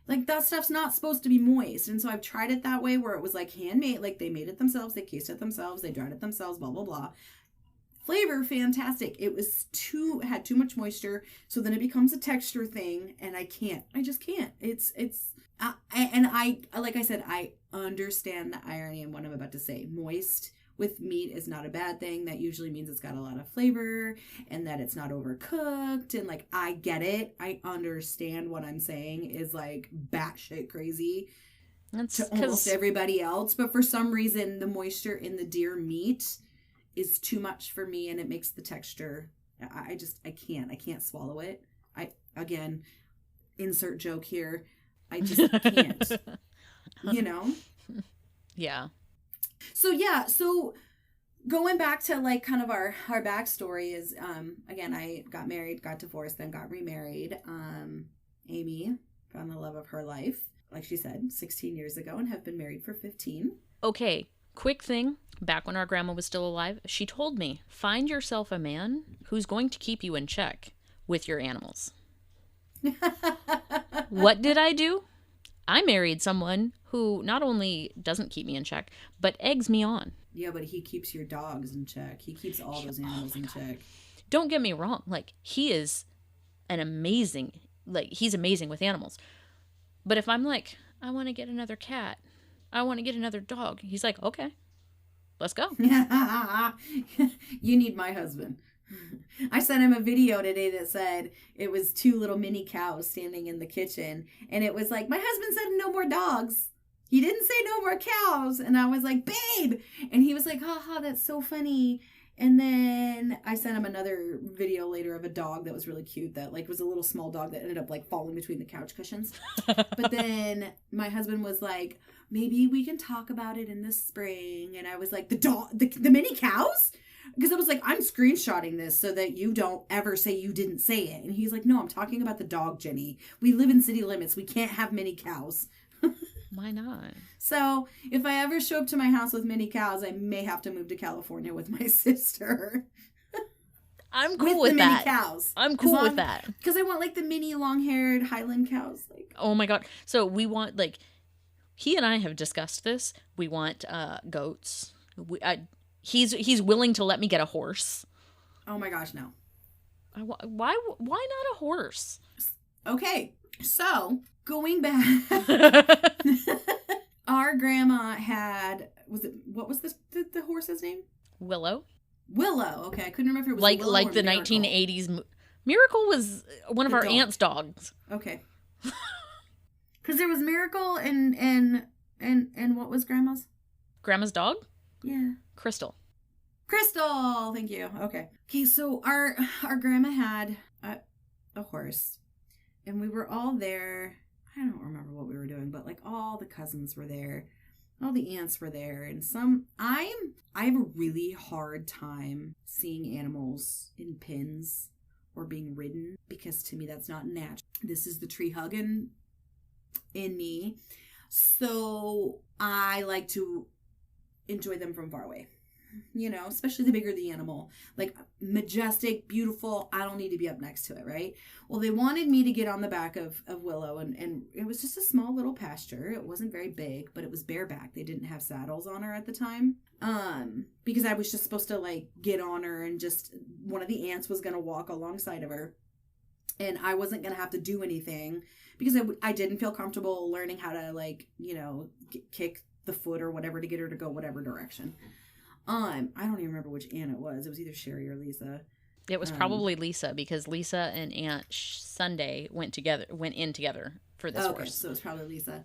Like, that stuff's not supposed to be moist. And so I've tried it that way where it was like handmade, like they made it themselves, they cased it themselves, they dried it themselves, blah, blah, blah. Flavor, fantastic. It was had too much moisture. So then it becomes a texture thing and I just can't. Like I said, I understand the irony in what I'm about to say. Moist with meat is not a bad thing. That usually means it's got a lot of flavor and that it's not overcooked. And like, I get it. I understand what I'm saying is like batshit crazy to almost everybody else. But for some reason, the moisture in the deer meat is too much for me and it makes the texture. I can't swallow it. Again, insert joke here. I just can't, you know? Yeah. So going back to like kind of our backstory is, again, I got married, got divorced, then got remarried. Amy found the love of her life, like she said, 16 years ago, and have been married for 15. Okay, quick thing. Back when our grandma was still alive, she told me, find yourself a man who's going to keep you in check with your animals. What did I do? I married someone who not only doesn't keep me in check, but eggs me on. Yeah, but he keeps your dogs in check. He keeps all those animals in check. Don't get me wrong. Like, he's amazing with animals. But if I'm like, I want to get another cat, I want to get another dog, he's like, okay, let's go. You need my husband. I sent him a video today that said it was 2 little mini cows standing in the kitchen. And it was like, my husband said no more dogs. He didn't say no more cows. And I was like, babe. And he was like, haha, that's so funny. And then I sent him another video later of a dog that was really cute that like was a little small dog that ended up like falling between the couch cushions. But then my husband was like, maybe we can talk about it in the spring. And I was like, the mini cows? Because I was like, I'm screenshotting this so that you don't ever say you didn't say it. And he's like, no, I'm talking about the dog, Jenny. We live in city limits. We can't have many cows. Why not? So if I ever show up to my house with many cows, I may have to move to California with my sister. I'm cool with that. Mini cows. I'm cool with that. Because I want like the mini long-haired Highland cows. Like, oh my God. So we want like, he and I have discussed this. We want goats. He's willing to let me get a horse. Oh my gosh, no. Why not a horse? Okay, so going back, our grandma had, what was the horse's name? Willow. Okay, I couldn't remember if it was like Willow like or the Miracle. 1980s. Miracle was one of our aunt's dogs. Okay. Because there was Miracle and what was grandma's? Grandma's dog? Yeah. Crystal, thank you. Okay, so our grandma had a horse, and we were all there. I don't remember what we were doing, but like all the cousins were there, all the aunts were there, and I have a really hard time seeing animals in pins or being ridden, because to me that's not natural. This is the tree hugging in me, so I like to enjoy them from far away, you know, especially the bigger the animal, like majestic, beautiful. I don't need to be up next to it, right? Well, they wanted me to get on the back of Willow, and it was just a small little pasture. It wasn't very big, but it was bareback. They didn't have saddles on her at the time, because I was just supposed to like get on her, and just one of the aunts was going to walk alongside of her, and I wasn't going to have to do anything, because I didn't feel comfortable learning how to, like, you know, kick the foot or whatever to get her to go whatever direction. I don't even remember which aunt it was. It was either Sherry or Lisa. It was probably Lisa, because Lisa and Aunt Sunday went in together for this horse. So it was probably Lisa.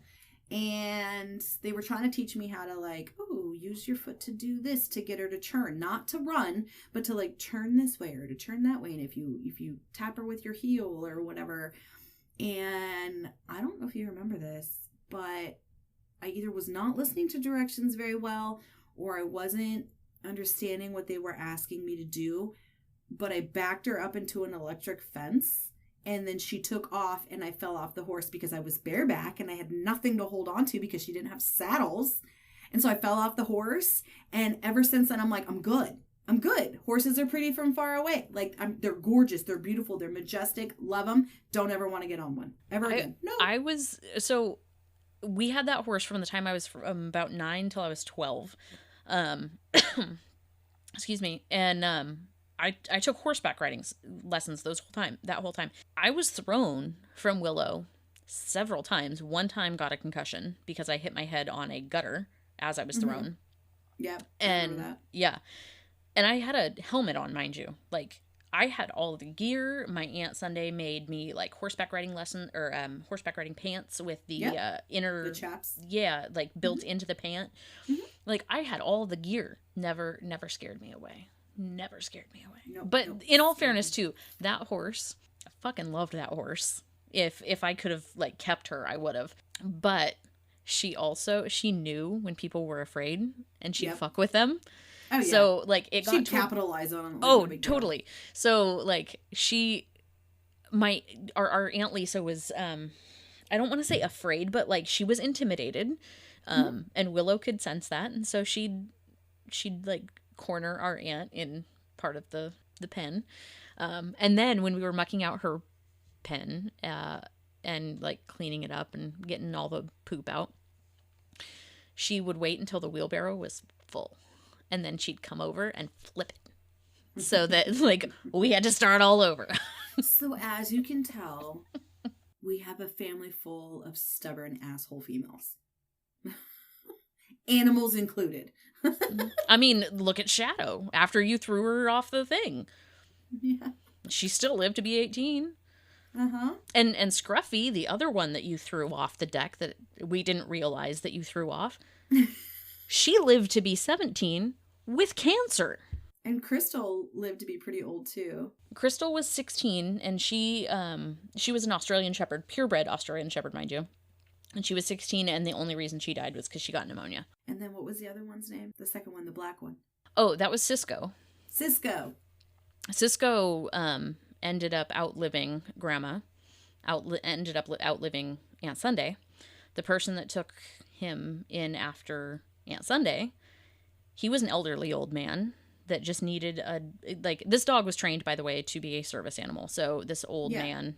And they were trying to teach me how to like, use your foot to do this to get her to turn, not to run, but to like turn this way or to turn that way. And if you tap her with your heel or whatever. And I don't know if you remember this, but I either was not listening to directions very well, or I wasn't understanding what they were asking me to do. But I backed her up into an electric fence, and then she took off, and I fell off the horse because I was bareback and I had nothing to hold on to because she didn't have saddles. And so I fell off the horse, and ever since then I'm like, I'm good. Horses are pretty from far away. Like, they're gorgeous, they're beautiful, they're majestic, love them. Don't ever want to get on one ever again. No. So we had that horse from the time I was from about 9 till I was 12. Excuse me. And I took horseback riding lessons that whole time. I was thrown from Willow several times. One time got a concussion because I hit my head on a gutter as I was thrown. Yep. And yeah. And I had a helmet on, mind you. Like, I had all of the gear. My Aunt Sunday made me like horseback riding pants with the inner, the chaps. Yeah, like built into the pant. Mm-hmm. Like, I had all the gear. Never scared me away. Never scared me away. But in all fairness too, that horse, I fucking loved that horse. If I could have like kept her, I would have. But she knew when people were afraid, and she'd fuck with them. Oh, yeah. So like she'd capitalize on it. Like, totally. So like our Aunt Lisa was I don't want to say afraid, but like she was intimidated. And Willow could sense that, and so she'd like corner our aunt in part of the pen. And then when we were mucking out her pen and like cleaning it up and getting all the poop out, she would wait until the wheelbarrow was full, and then she'd come over and flip it so that like we had to start all over. So as you can tell, we have a family full of stubborn asshole females. Animals included. I mean, look at Shadow. After you threw her off the thing. Yeah. She still lived to be 18. Uh-huh. And Scruffy, the other one that you threw off the deck that we didn't realize that you threw off, she lived to be 17 with cancer. And Crystal lived to be pretty old too. Crystal was 16, and she was an Australian Shepherd, purebred Australian Shepherd, mind you. And she was 16, and the only reason she died was because she got pneumonia. And then what was the other one's name? The second one, the black one. Oh, that was Cisco. Cisco ended up outliving Grandma. Ended up outliving Aunt Sunday. The person that took him in after Aunt Sunday, he was an elderly old man that just needed this dog was trained, by the way, to be a service animal. So this old man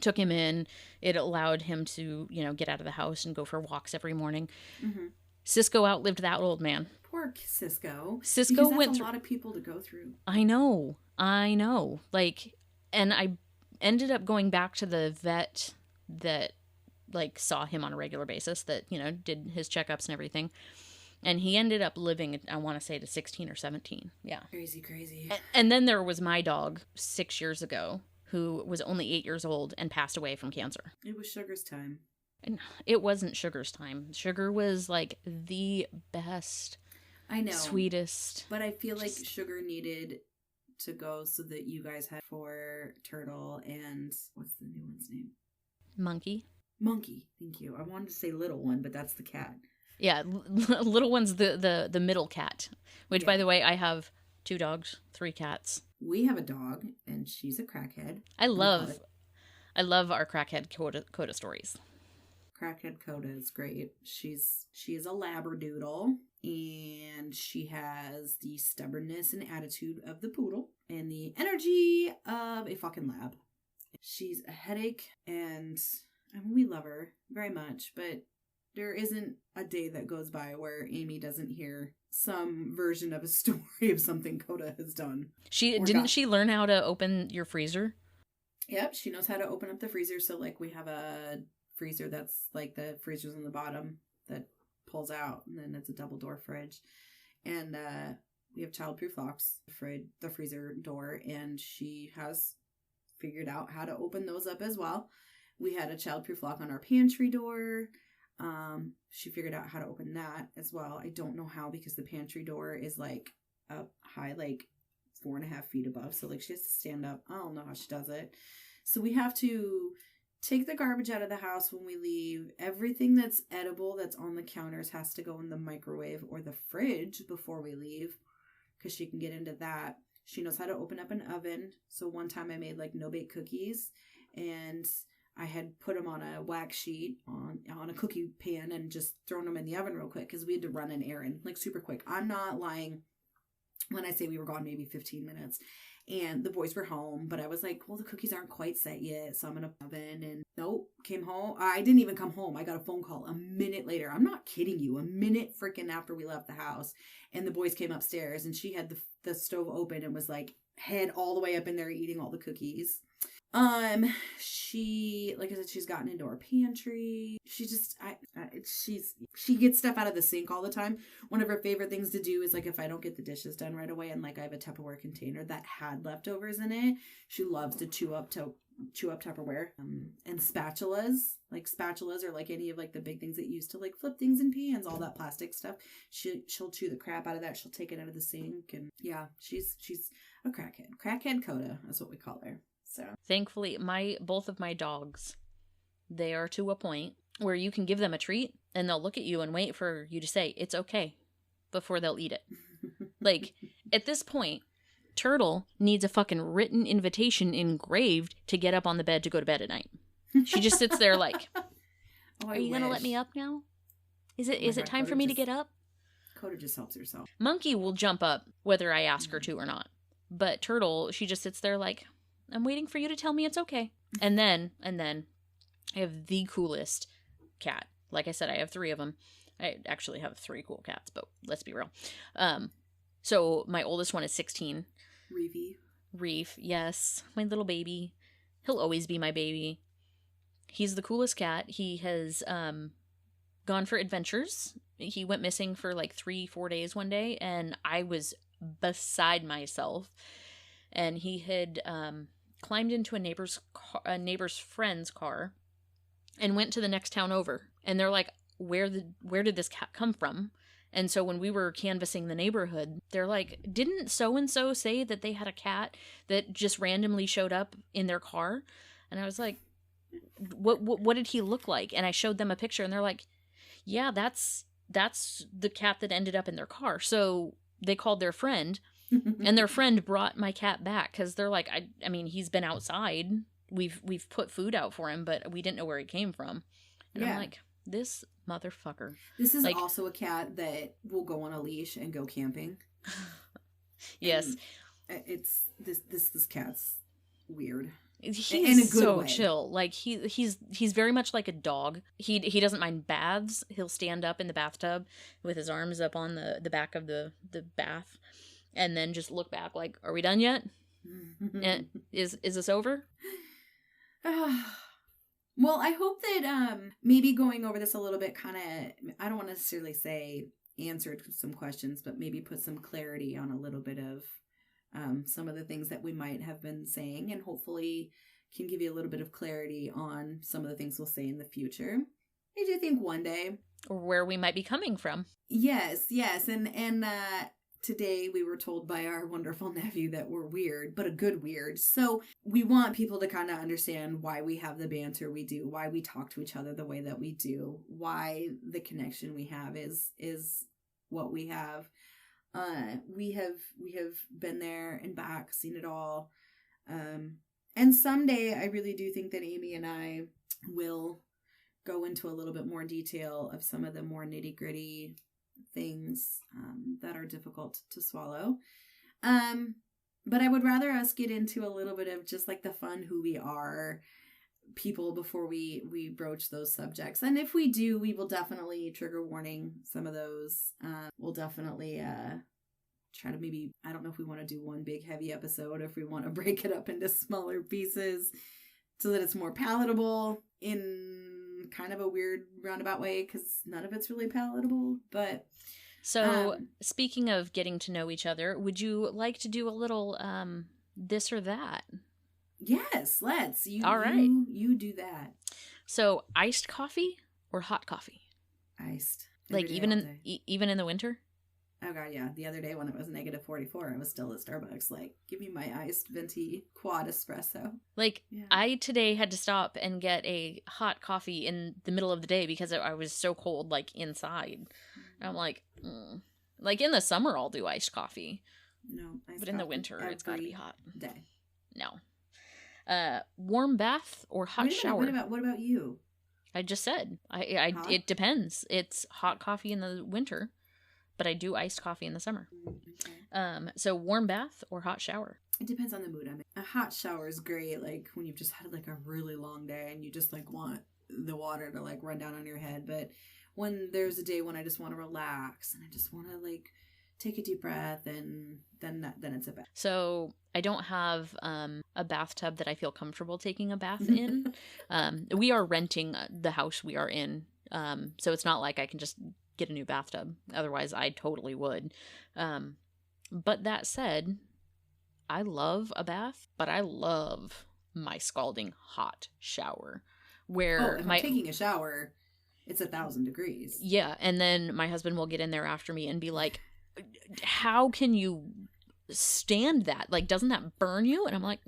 took him in. It allowed him to, get out of the house and go for walks every morning. Mm-hmm. Cisco outlived that old man. Poor Cisco. Cisco went through a lot of people to go through. I know. Like, and I ended up going back to the vet that, like, saw him on a regular basis, that, did his checkups and everything. And he ended up living, I want to say, to 16 or 17. Yeah. Crazy. And then there was my dog 6 years ago, who was only 8 years old and passed away from cancer. It was Sugar's time. And it wasn't Sugar's time. Sugar was like the best, I know, sweetest. But I feel like Sugar needed to go so that you guys had for Turtle and what's the new one's name? Monkey. Thank you. I wanted to say Little One, but that's the cat. Yeah, Little One's the middle cat. Which, by the way, I have 2 dogs, 3 cats. We have a dog, and she's a crackhead. I love our crackhead Coda stories. Crackhead Coda is great. She is a labradoodle, and she has the stubbornness and attitude of the poodle and the energy of a fucking lab. She's a headache, and we love her very much, but there isn't a day that goes by where Amy doesn't hear some version of a story of something Coda has done. She learn how to open your freezer? Yep, she knows how to open up the freezer. So, like, we have a freezer that's like the freezer's on the bottom that pulls out, and then it's a double door fridge. And we have childproof locks, the freezer door, and she has figured out how to open those up as well. We had a childproof lock on our pantry door. She figured out how to open that as well. I don't know how, because the pantry door is like up high, like 4.5 feet above. So like she has to stand up. I don't know how she does it. So we have to take the garbage out of the house when we leave. Everything that's edible that's on the counters has to go in the microwave or the fridge before we leave, because she can get into that. She knows how to open up an oven. So one time I made like no-bake cookies, and I had put them on a wax sheet on a cookie pan and just thrown them in the oven real quick because we had to run an errand, like super quick. I'm not lying when I say we were gone maybe 15 minutes. And the boys were home, but I was like, well, the cookies aren't quite set yet, so I'm in the oven. And nope, came home. I didn't even come home. I got a phone call a minute later. I'm not kidding you. A minute freaking after we left the house. And the boys came upstairs, and she had the stove open and was like head all the way up in there eating all the cookies. She, like I said, she's gotten into our pantry. She just, she gets stuff out of the sink all the time. One of her favorite things to do is like, if I don't get the dishes done right away, and like I have a Tupperware container that had leftovers in it, she loves to chew up Tupperware. And spatulas are like any of like the big things that you use to like flip things in pans, all that plastic stuff. She'll chew the crap out of that. She'll take it out of the sink. And yeah, she's a crackhead Coda. That's what we call her. So thankfully, both of my dogs, they are to a point where you can give them a treat and they'll look at you and wait for you to say it's okay before they'll eat it. Like at this point, Turtle needs a fucking written invitation engraved to get up on the bed to go to bed at night. She just sits there like, are you gonna let me up now? Is it time for me to get up? Coda just helps herself. Monkey will jump up whether I ask her to or not. But Turtle, she just sits there like, I'm waiting for you to tell me it's okay. And then I have the coolest cat. Like I said, I have 3 of them. I actually have 3 cool cats, but let's be real. So my oldest one is 16. Reef, yes. My little baby. He'll always be my baby. He's the coolest cat. He has gone for adventures. He went missing for like 3-4 days one day, and I was beside myself. And he had climbed into a neighbor's friend's car and went to the next town over. And they're like, where did this cat come from? And so when we were canvassing the neighborhood, they're like, didn't so-and-so say that they had a cat that just randomly showed up in their car? And I was like, what did he look like? And I showed them a picture, and they're like, yeah, that's the cat that ended up in their car. So they called their friend. And their friend brought my cat back because they're like, I mean, he's been outside. We've put food out for him, but we didn't know where he came from. And I'm like, this motherfucker. This is like, also a cat that will go on a leash and go camping. Yes. And it's this cat's weird. He's in a good so way. Chill. Like he's very much like a dog. He doesn't mind baths. He'll stand up in the bathtub with his arms up on the back of the bath. And then just look back like, are we done yet? Is this over? Well, I hope that maybe going over this a little bit kind of, I don't want to necessarily say answered some questions, but maybe put some clarity on a little bit of some of the things that we might have been saying, and hopefully can give you a little bit of clarity on some of the things we'll say in the future. I do think one day. Or where we might be coming from. Yes. And today we were told by our wonderful nephew that we're weird, but a good weird. So we want people to kind of understand why we have the banter we do, why we talk to each other the way that we do, why the connection we have is what we have. We have been there and back, seen it all. And someday I really do think that Amy and I will go into a little bit more detail of some of the more nitty-gritty things that are difficult to swallow. But I would rather us get into a little bit of just like the fun who we are people before we broach those subjects. And if we do, we will definitely trigger warning some of those. We'll definitely try to maybe, I don't know if we want to do one big heavy episode, if we want to break it up into smaller pieces so that it's more palatable in kind of a weird roundabout way because none of it's really palatable. But so speaking of getting to know each other, would you like to do a little this or that? Yes, let's. All right. You do that. So iced coffee or hot coffee? Iced. Like even in the winter? Oh god, yeah. The other day when it was negative 44, I was still at Starbucks. Like, give me my iced venti quad espresso. Like, yeah. I today had to stop and get a hot coffee in the middle of the day because I was so cold, like, inside. And I'm like, Like, in the summer, I'll do iced coffee. No, but in the winter, it's gotta be hot. Day. No. Warm bath or hot shower? What about you? I just said. It depends. It's hot coffee in the winter. But I do iced coffee in the summer. Okay. So warm bath or hot shower? It depends on the mood I'm in. A hot shower is great, like when you've just had like a really long day and you just like want the water to like run down on your head. But when there's a day when I just want to relax and I just want to like take a deep breath, and then it's a bath. So I don't have a bathtub that I feel comfortable taking a bath in. We are renting the house we are in, so it's not like I can just get a new bathtub. Otherwise, I totally would. But that said, I love a bath, but I love my scalding hot shower. Where if I'm taking a shower, it's 1,000 degrees. Yeah, and then my husband will get in there after me and be like, how can you stand that? Like, doesn't that burn you? And I'm like,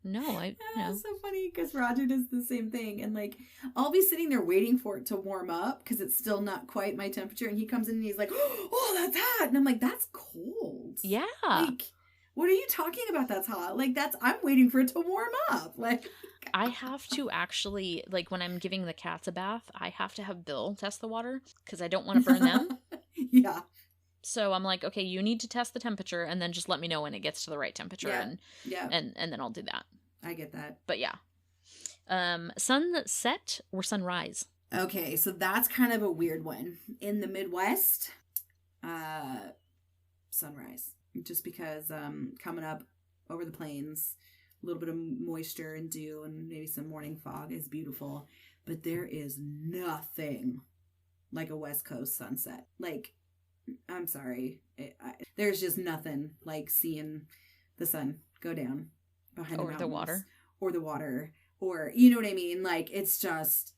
no, It's so funny because Roger does the same thing, and like I'll be sitting there waiting for it to warm up because it's still not quite my temperature, and he comes in and he's like, oh, that's hot, and I'm like, that's cold. Yeah. Like, what are you talking about? That's hot. Like, I'm waiting for it to warm up. Like, I have to actually, like, when I'm giving the cats a bath, I have to have Bill test the water because I don't want to burn them. Yeah. So I'm like, okay, you need to test the temperature and then just let me know when it gets to the right temperature. And then I'll do that. I get that. But yeah. Sunset or sunrise? Okay, so that's kind of a weird one. In the Midwest, sunrise. Just because coming up over the plains, a little bit of moisture and dew and maybe some morning fog is beautiful. But there is nothing like a West Coast sunset. Like, I'm sorry. There's just nothing like seeing the sun go down behind the mountains. Or the water. Or the water. Or, you know what I mean? Like, it's just,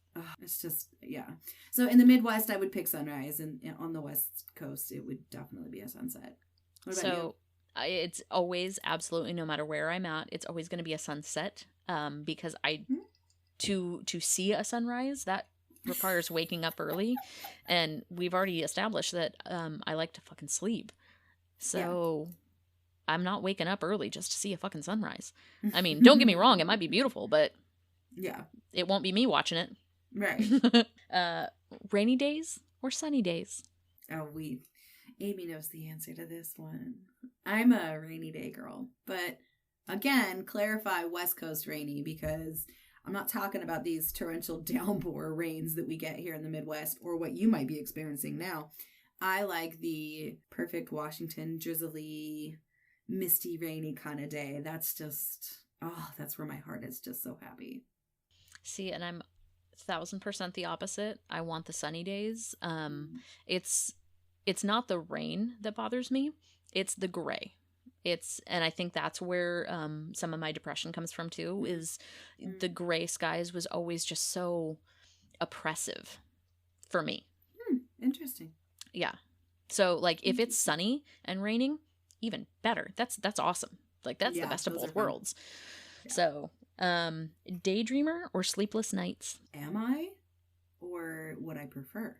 yeah. So in the Midwest, I would pick sunrise. And on the West Coast, it would definitely be a sunset. What about you? It's always, absolutely, no matter where I'm at, it's always going to be a sunset. Because to see a sunrise, that requires waking up early, and we've already established that I like to fucking sleep, so I'm not waking up early just to see a fucking sunrise. I mean, don't get me wrong, it might be beautiful, but it won't be me watching it. Right. Rainy days or sunny days? Amy knows the answer to this one. I'm a rainy day girl, but again, clarify West Coast rainy, because I'm not talking about these torrential downpour rains that we get here in the Midwest or what you might be experiencing now. I like the perfect Washington, drizzly, misty, rainy kind of day. That's just, that's where my heart is just so happy. See, and I'm 1,000% the opposite. I want the sunny days. It's not the rain that bothers me. It's the gray. And I think that's where some of my depression comes from too, is the gray skies was always just so oppressive for me. Interesting. Yeah. So like if it's sunny and raining, even better. That's awesome. Like that's the best of both worlds. Yeah. So daydreamer or sleepless nights? Am I? Or would I prefer?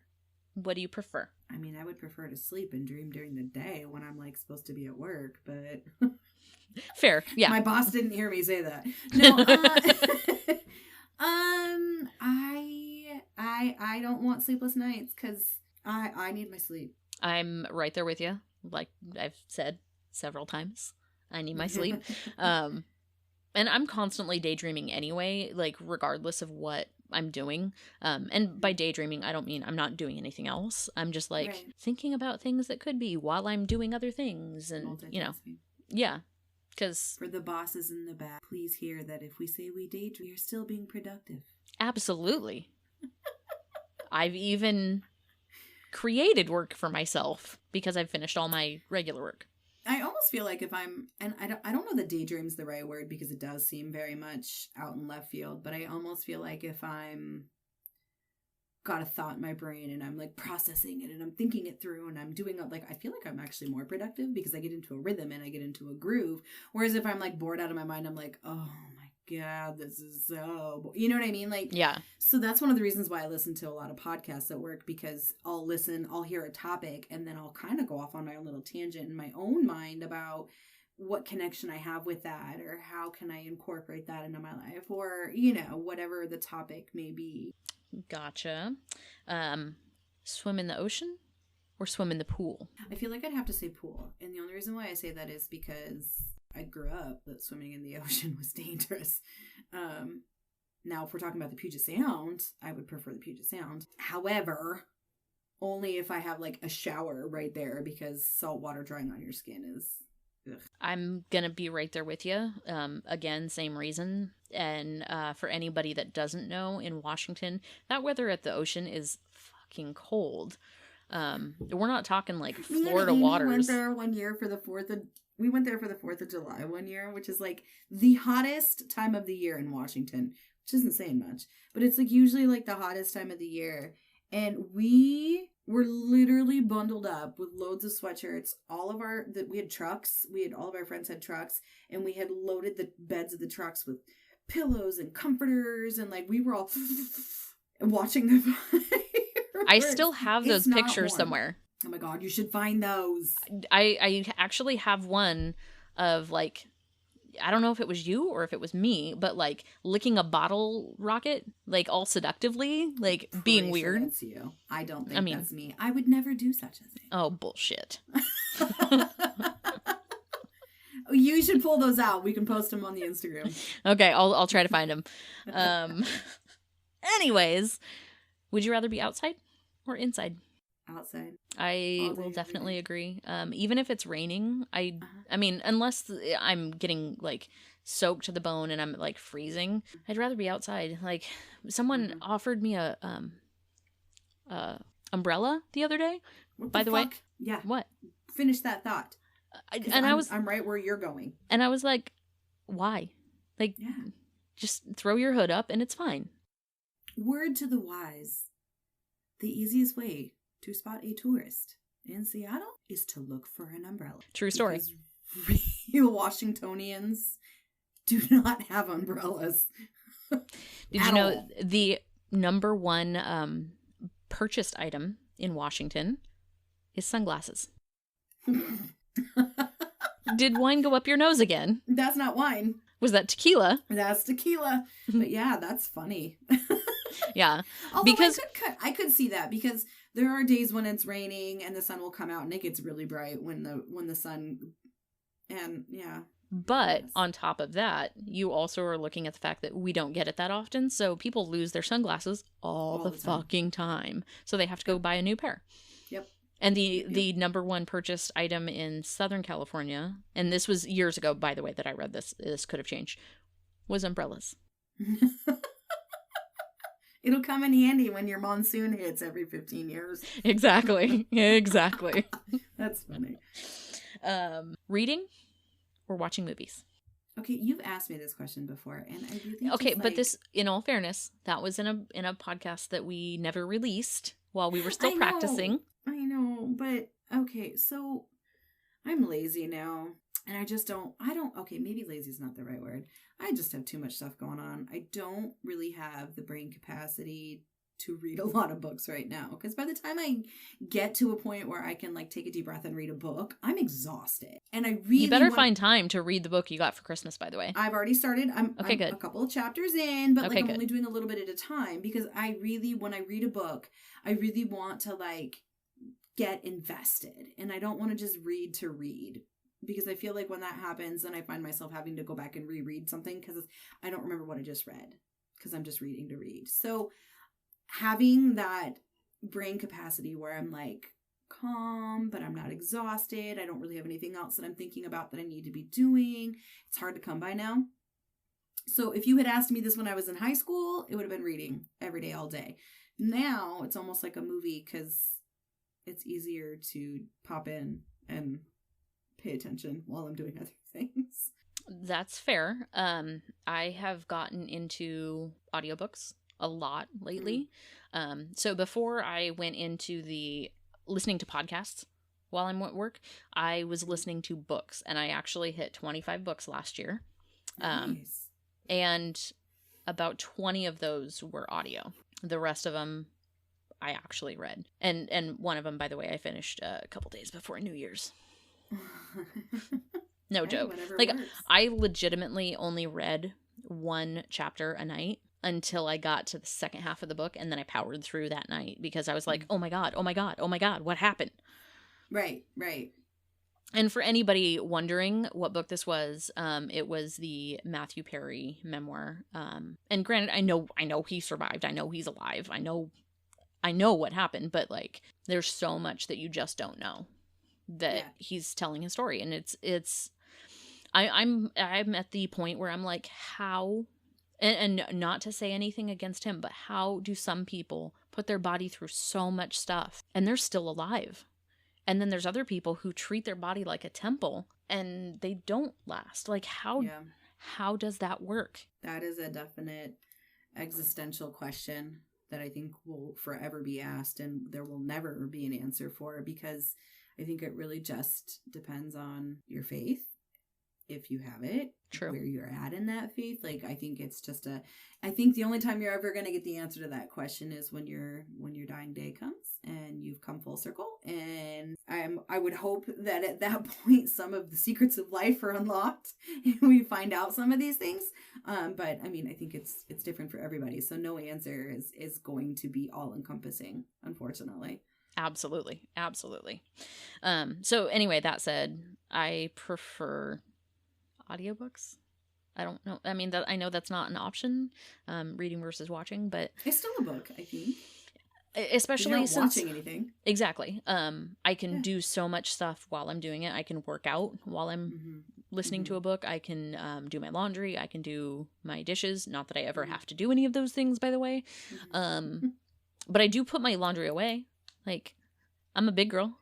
What do you prefer? I mean, I would prefer to sleep and dream during the day when I'm like supposed to be at work, but fair. Yeah. My boss didn't hear me say that. No. I don't want sleepless nights because I need my sleep. I'm right there with you. Like I've said several times, I need my sleep. And I'm constantly daydreaming anyway, like regardless of what I'm doing. And by daydreaming, I don't mean I'm not doing anything else. I'm just like thinking about things that could be while I'm doing other things. And, yeah. Because for the bosses in the back, please hear that if we say we daydream, you're still being productive. Absolutely. I've even created work for myself because I've finished all my regular work. I almost feel like if I'm, and I don't know that daydream's the right word because it does seem very much out in left field, but I almost feel like if I'm got a thought in my brain and I'm like processing it and I'm thinking it through and I'm doing it, like, I feel like I'm actually more productive because I get into a rhythm and I get into a groove. Whereas if I'm like bored out of my mind, I'm like, oh my God, this is so, you know what I mean? Like, Yeah. So that's one of the reasons why I listen to a lot of podcasts at work, because I'll hear a topic and then I'll kind of go off on my own little tangent in my own mind about what connection I have with that, or how can I incorporate that into my life, or, you know, whatever the topic may be. Gotcha. Swim in the ocean or swim in the pool? I feel like I'd have to say pool. And the only reason why I say that is because I grew up that swimming in the ocean was dangerous. Now, if we're talking about the Puget Sound, I would prefer the Puget Sound. However, only if I have like a shower right there, because salt water drying on your skin is... Ugh. I'm going to be right there with you. Again, same reason. And for anybody that doesn't know, in Washington, that weather at the ocean is fucking cold. We're not talking like Florida waters. We went there one year for the 4th of... We went there for the 4th of July one year, which is like the hottest time of the year in Washington, which isn't saying much, but it's like usually like the hottest time of the year. And we were literally bundled up with loads of sweatshirts. We had trucks. All of our friends had trucks, and we had loaded the beds of the trucks with pillows and comforters. And like, we were all watching the fire. I still have those pictures somewhere. Oh my God, you should find those. I actually have one of like, I don't know if it was you or if it was me, but like licking a bottle rocket, like all seductively, like being weird. That's you. I don't think that's me. I would never do such a thing. Oh, bullshit. You should pull those out. We can post them on the Instagram. Okay, I'll try to find them. Anyways, would you rather be outside or inside? Outside. I will definitely agree. Even if it's raining, I mean, unless I'm getting like soaked to the bone and I'm like freezing, I'd rather be outside. Like, someone offered me a umbrella the other day. By the way, yeah. What? Finish that thought. I'm right where you're going. And I was like, why? Like, just throw your hood up and it's fine. Word to the wise: the easiest way to spot a tourist in Seattle is to look for an umbrella. True story. Because real Washingtonians do not have umbrellas. Did you know the number one purchased item in Washington is sunglasses? Did wine go up your nose again? That's not wine. Was that tequila? That's tequila. But yeah, that's funny. Yeah. Although because I could see that, because there are days when it's raining and the sun will come out and it gets really bright when the sun, and yeah. But on top of that, you also are looking at the fact that we don't get it that often, so people lose their sunglasses all the fucking time. So they have to go buy a new pair. Yep. And the number one purchased item in Southern California, and this was years ago, by the way, that I read this could have changed, was umbrellas. It'll come in handy when your monsoon hits every 15 years. Exactly. Exactly. That's funny. Reading or watching movies? Okay, you've asked me this question before, and I really okay, but this, in all fairness, that was in a podcast that we never released while we were still practicing. I know, but okay, so I'm lazy now, and okay, maybe lazy is not the right word. I just have too much stuff going on. I don't really have the brain capacity to read a lot of books right now, because by the time I get to a point where I can like take a deep breath and read a book, I'm exhausted. And I really... You better find time to read the book you got for Christmas, by the way. I've already started. I'm good. A couple of chapters in, but okay, I'm only doing a little bit at a time, because when I read a book, I really want to like get invested, and I don't want to just read to read, because I feel like when that happens, then I find myself having to go back and reread something because I don't remember what I just read, because I'm just reading to read. So having that brain capacity where I'm like calm, but I'm not exhausted, I don't really have anything else that I'm thinking about that I need to be doing, it's hard to come by now. So if you had asked me this when I was in high school, it would have been reading every day, all day. Now it's almost like a movie because it's easier to pop in and pay attention while I'm doing other things. That's fair. I have gotten into audiobooks a lot lately. So before I went into the listening to podcasts while I'm at work, I was listening to books, and I actually hit 25 books last year. Nice. And about 20 of those were audio. The rest of them I actually read. And one of them, by the way, I finished a couple days before New Year's. No joke. Like, works. I legitimately only read one chapter a night until I got to the second half of the book, and then I powered through that night because I was like, oh my God, oh my God, oh my God, what happened? Right. And for anybody wondering what book this was, it was the Matthew Perry memoir. And granted, I know he survived. I know he's alive. I know what happened, but like, there's so much that you just don't know that he's telling his story, and I'm at the point where I'm like, how, and not to say anything against him, but how do some people put their body through so much stuff and they're still alive? And then there's other people who treat their body like a temple and they don't last. Like, how does that work? That is a definite existential question that I think will forever be asked, and there will never be an answer for, because I think it really just depends on your faith, if you have it. True. Where you're at in that faith. Like, I think it's just I think the only time you're ever going to get the answer to that question is when your dying day comes and you've come full circle. And I would hope that at that point some of the secrets of life are unlocked and we find out some of these things. But I mean, I think it's different for everybody. So no answer is going to be all encompassing, unfortunately. Absolutely. So anyway, that said, I prefer audiobooks. I don't know. I mean, I know that's not an option, reading versus watching, but it's still a book, I think. Especially you're not since watching anything. Exactly. I can do so much stuff while I'm doing it. I can work out while I'm listening to a book. I can do my laundry. I can do my dishes. Not that I ever have to do any of those things, by the way. But I do put my laundry away. Like, I'm a big girl.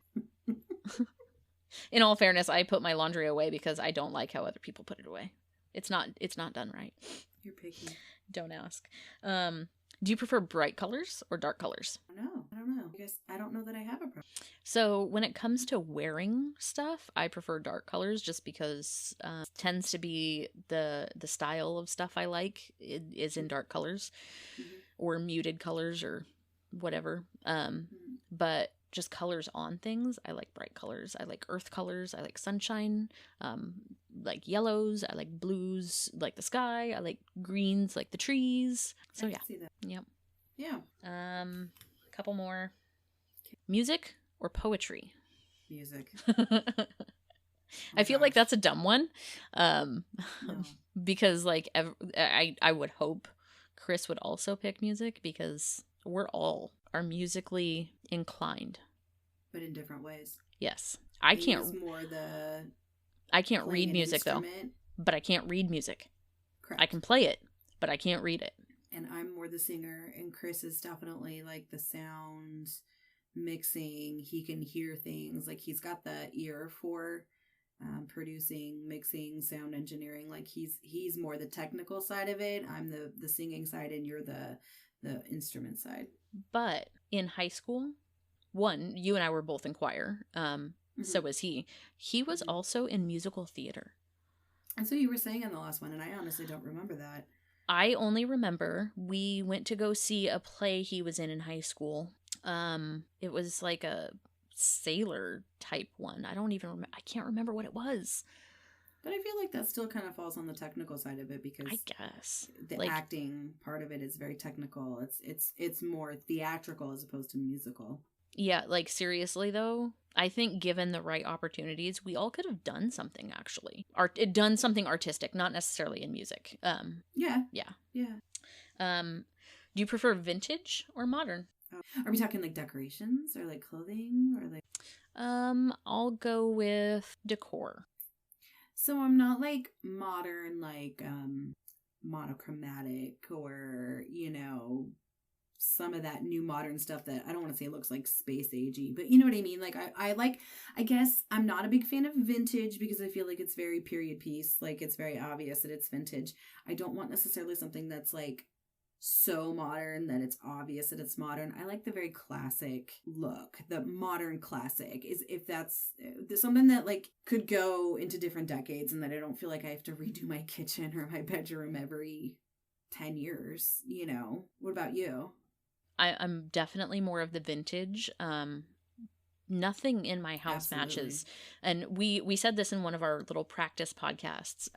In all fairness, I put my laundry away because I don't like how other people put it away. It's not done right. You're picky. Don't ask. Do you prefer bright colors or dark colors? I don't know. I guess I don't know that I have a preference. So when it comes to wearing stuff, I prefer dark colors just because it tends to be the style of stuff I like is in dark colors or muted colors or whatever. But just colors on things, I like bright colors. I like earth colors. I like sunshine, like yellows. I like blues, like the sky. I like greens, like the trees. So yeah. See that. Yep. Yeah. A couple more. Music or poetry? Music. I feel like that's a dumb one. No. Because like I would hope Chris would also pick music because we're all are musically inclined, but in different ways. Yes. I can't read music though, but I can't read music. Correct. I can play it, but I can't read it. And I'm more the singer, and Chris is definitely like the sound mixing. He can hear things. Like, he's got the ear for producing, mixing, sound engineering. Like, he's more the technical side of it. I'm the singing side, and you're the instrument side. But in high school, you and I were both in choir. So was he. He was also in musical theater. And so you were saying in the last one, and I honestly don't remember that. I only remember we went to go see a play he was in high school. It was like a sailor type one. I don't even remember. I can't remember what it was. But I feel like that still kind of falls on the technical side of it, because I guess the acting part of it is very technical. It's more theatrical as opposed to musical. Yeah, like seriously though, I think given the right opportunities, we all could have done something actually. Done something artistic, not necessarily in music. Yeah. Do you prefer vintage or modern? Are we talking like decorations or like clothing or like? I'll go with decor. So I'm not like modern, like monochromatic or, some of that new modern stuff that I don't want to say looks like space agey, but you know what I mean? Like I guess I'm not a big fan of vintage because I feel like it's very period piece. Like it's very obvious that it's vintage. I don't want necessarily something that's like so modern that it's obvious that it's modern. I like the very classic look. The modern classic is if that's something that like could go into different decades and that I don't feel like I have to redo my kitchen or my bedroom every 10 years, you know. What about you? I'm definitely more of the vintage. Nothing in my house Absolutely. matches. And we said this in one of our little practice podcasts.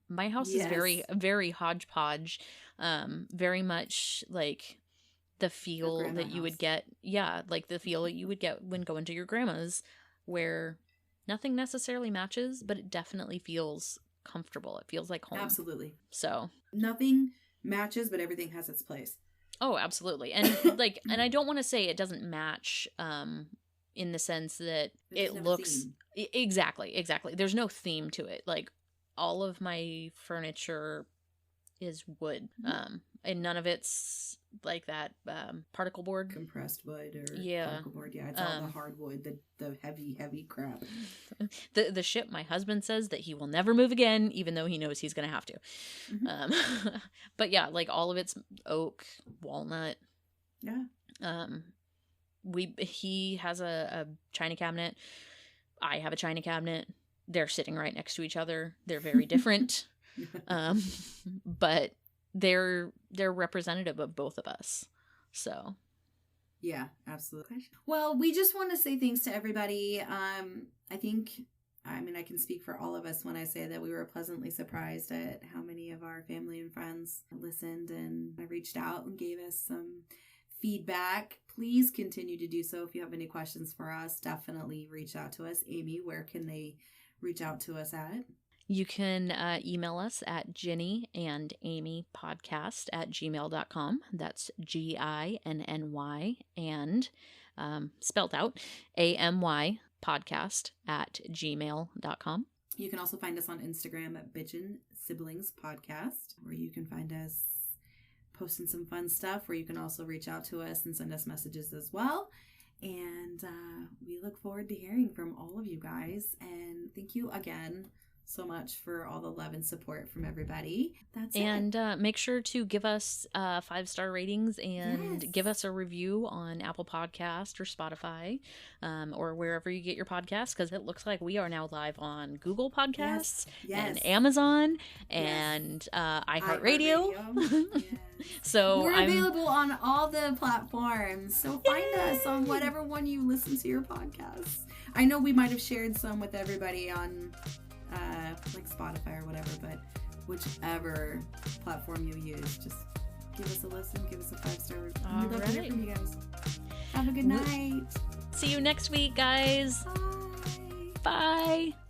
My house is very, very hodgepodge. Very much like the feel that you would get. Yeah, like the feel that you would get when going to your grandma's, where nothing necessarily matches, but it definitely feels comfortable. It feels like home. Absolutely. So nothing matches, but everything has its place. Oh, absolutely. And like, and I don't want to say it doesn't match, in the sense that it looks exactly. There's no theme to it. Like all of my furniture is wood, and none of it's like that particle board, compressed wood, or particle board. Yeah, it's all the hardwood, the heavy crap. The shit. My husband says that he will never move again, even though he knows he's gonna have to. But yeah, like all of it's oak, walnut. Yeah. He has a china cabinet. I have a china cabinet. They're sitting right next to each other. They're very different. But they're representative of both of us. So yeah, absolutely. Well, we just want to say thanks to everybody. I can speak for all of us when I say that we were pleasantly surprised at how many of our family and friends listened and reached out and gave us some feedback. Please continue to do so. If you have any questions for us, definitely reach out to us. Amy, where can they reach out to us at? You can email us at Ginny and Amy podcast @gmail.com. That's GINNY and spelled out AMY podcast @gmail.com. You can also find us on Instagram at Bitchin' Siblings Podcast, where you can find us posting some fun stuff, where you can also reach out to us and send us messages as well. And we look forward to hearing from all of you guys. And thank you again so much for all the love and support from everybody. That's and make sure to give us 5-star ratings and give us a review on Apple Podcast or Spotify, or wherever you get your podcasts, because it looks like we are now live on Google Podcasts and Amazon and iHeartRadio. So we're available on all the platforms, so find us on whatever one you listen to your podcasts. I know we might have shared some with everybody on like Spotify or whatever, but whichever platform you use, just give us a listen, give us a 5-star review. We'd love to hear from you guys. Have a good night. See you next week, guys. Bye. Bye.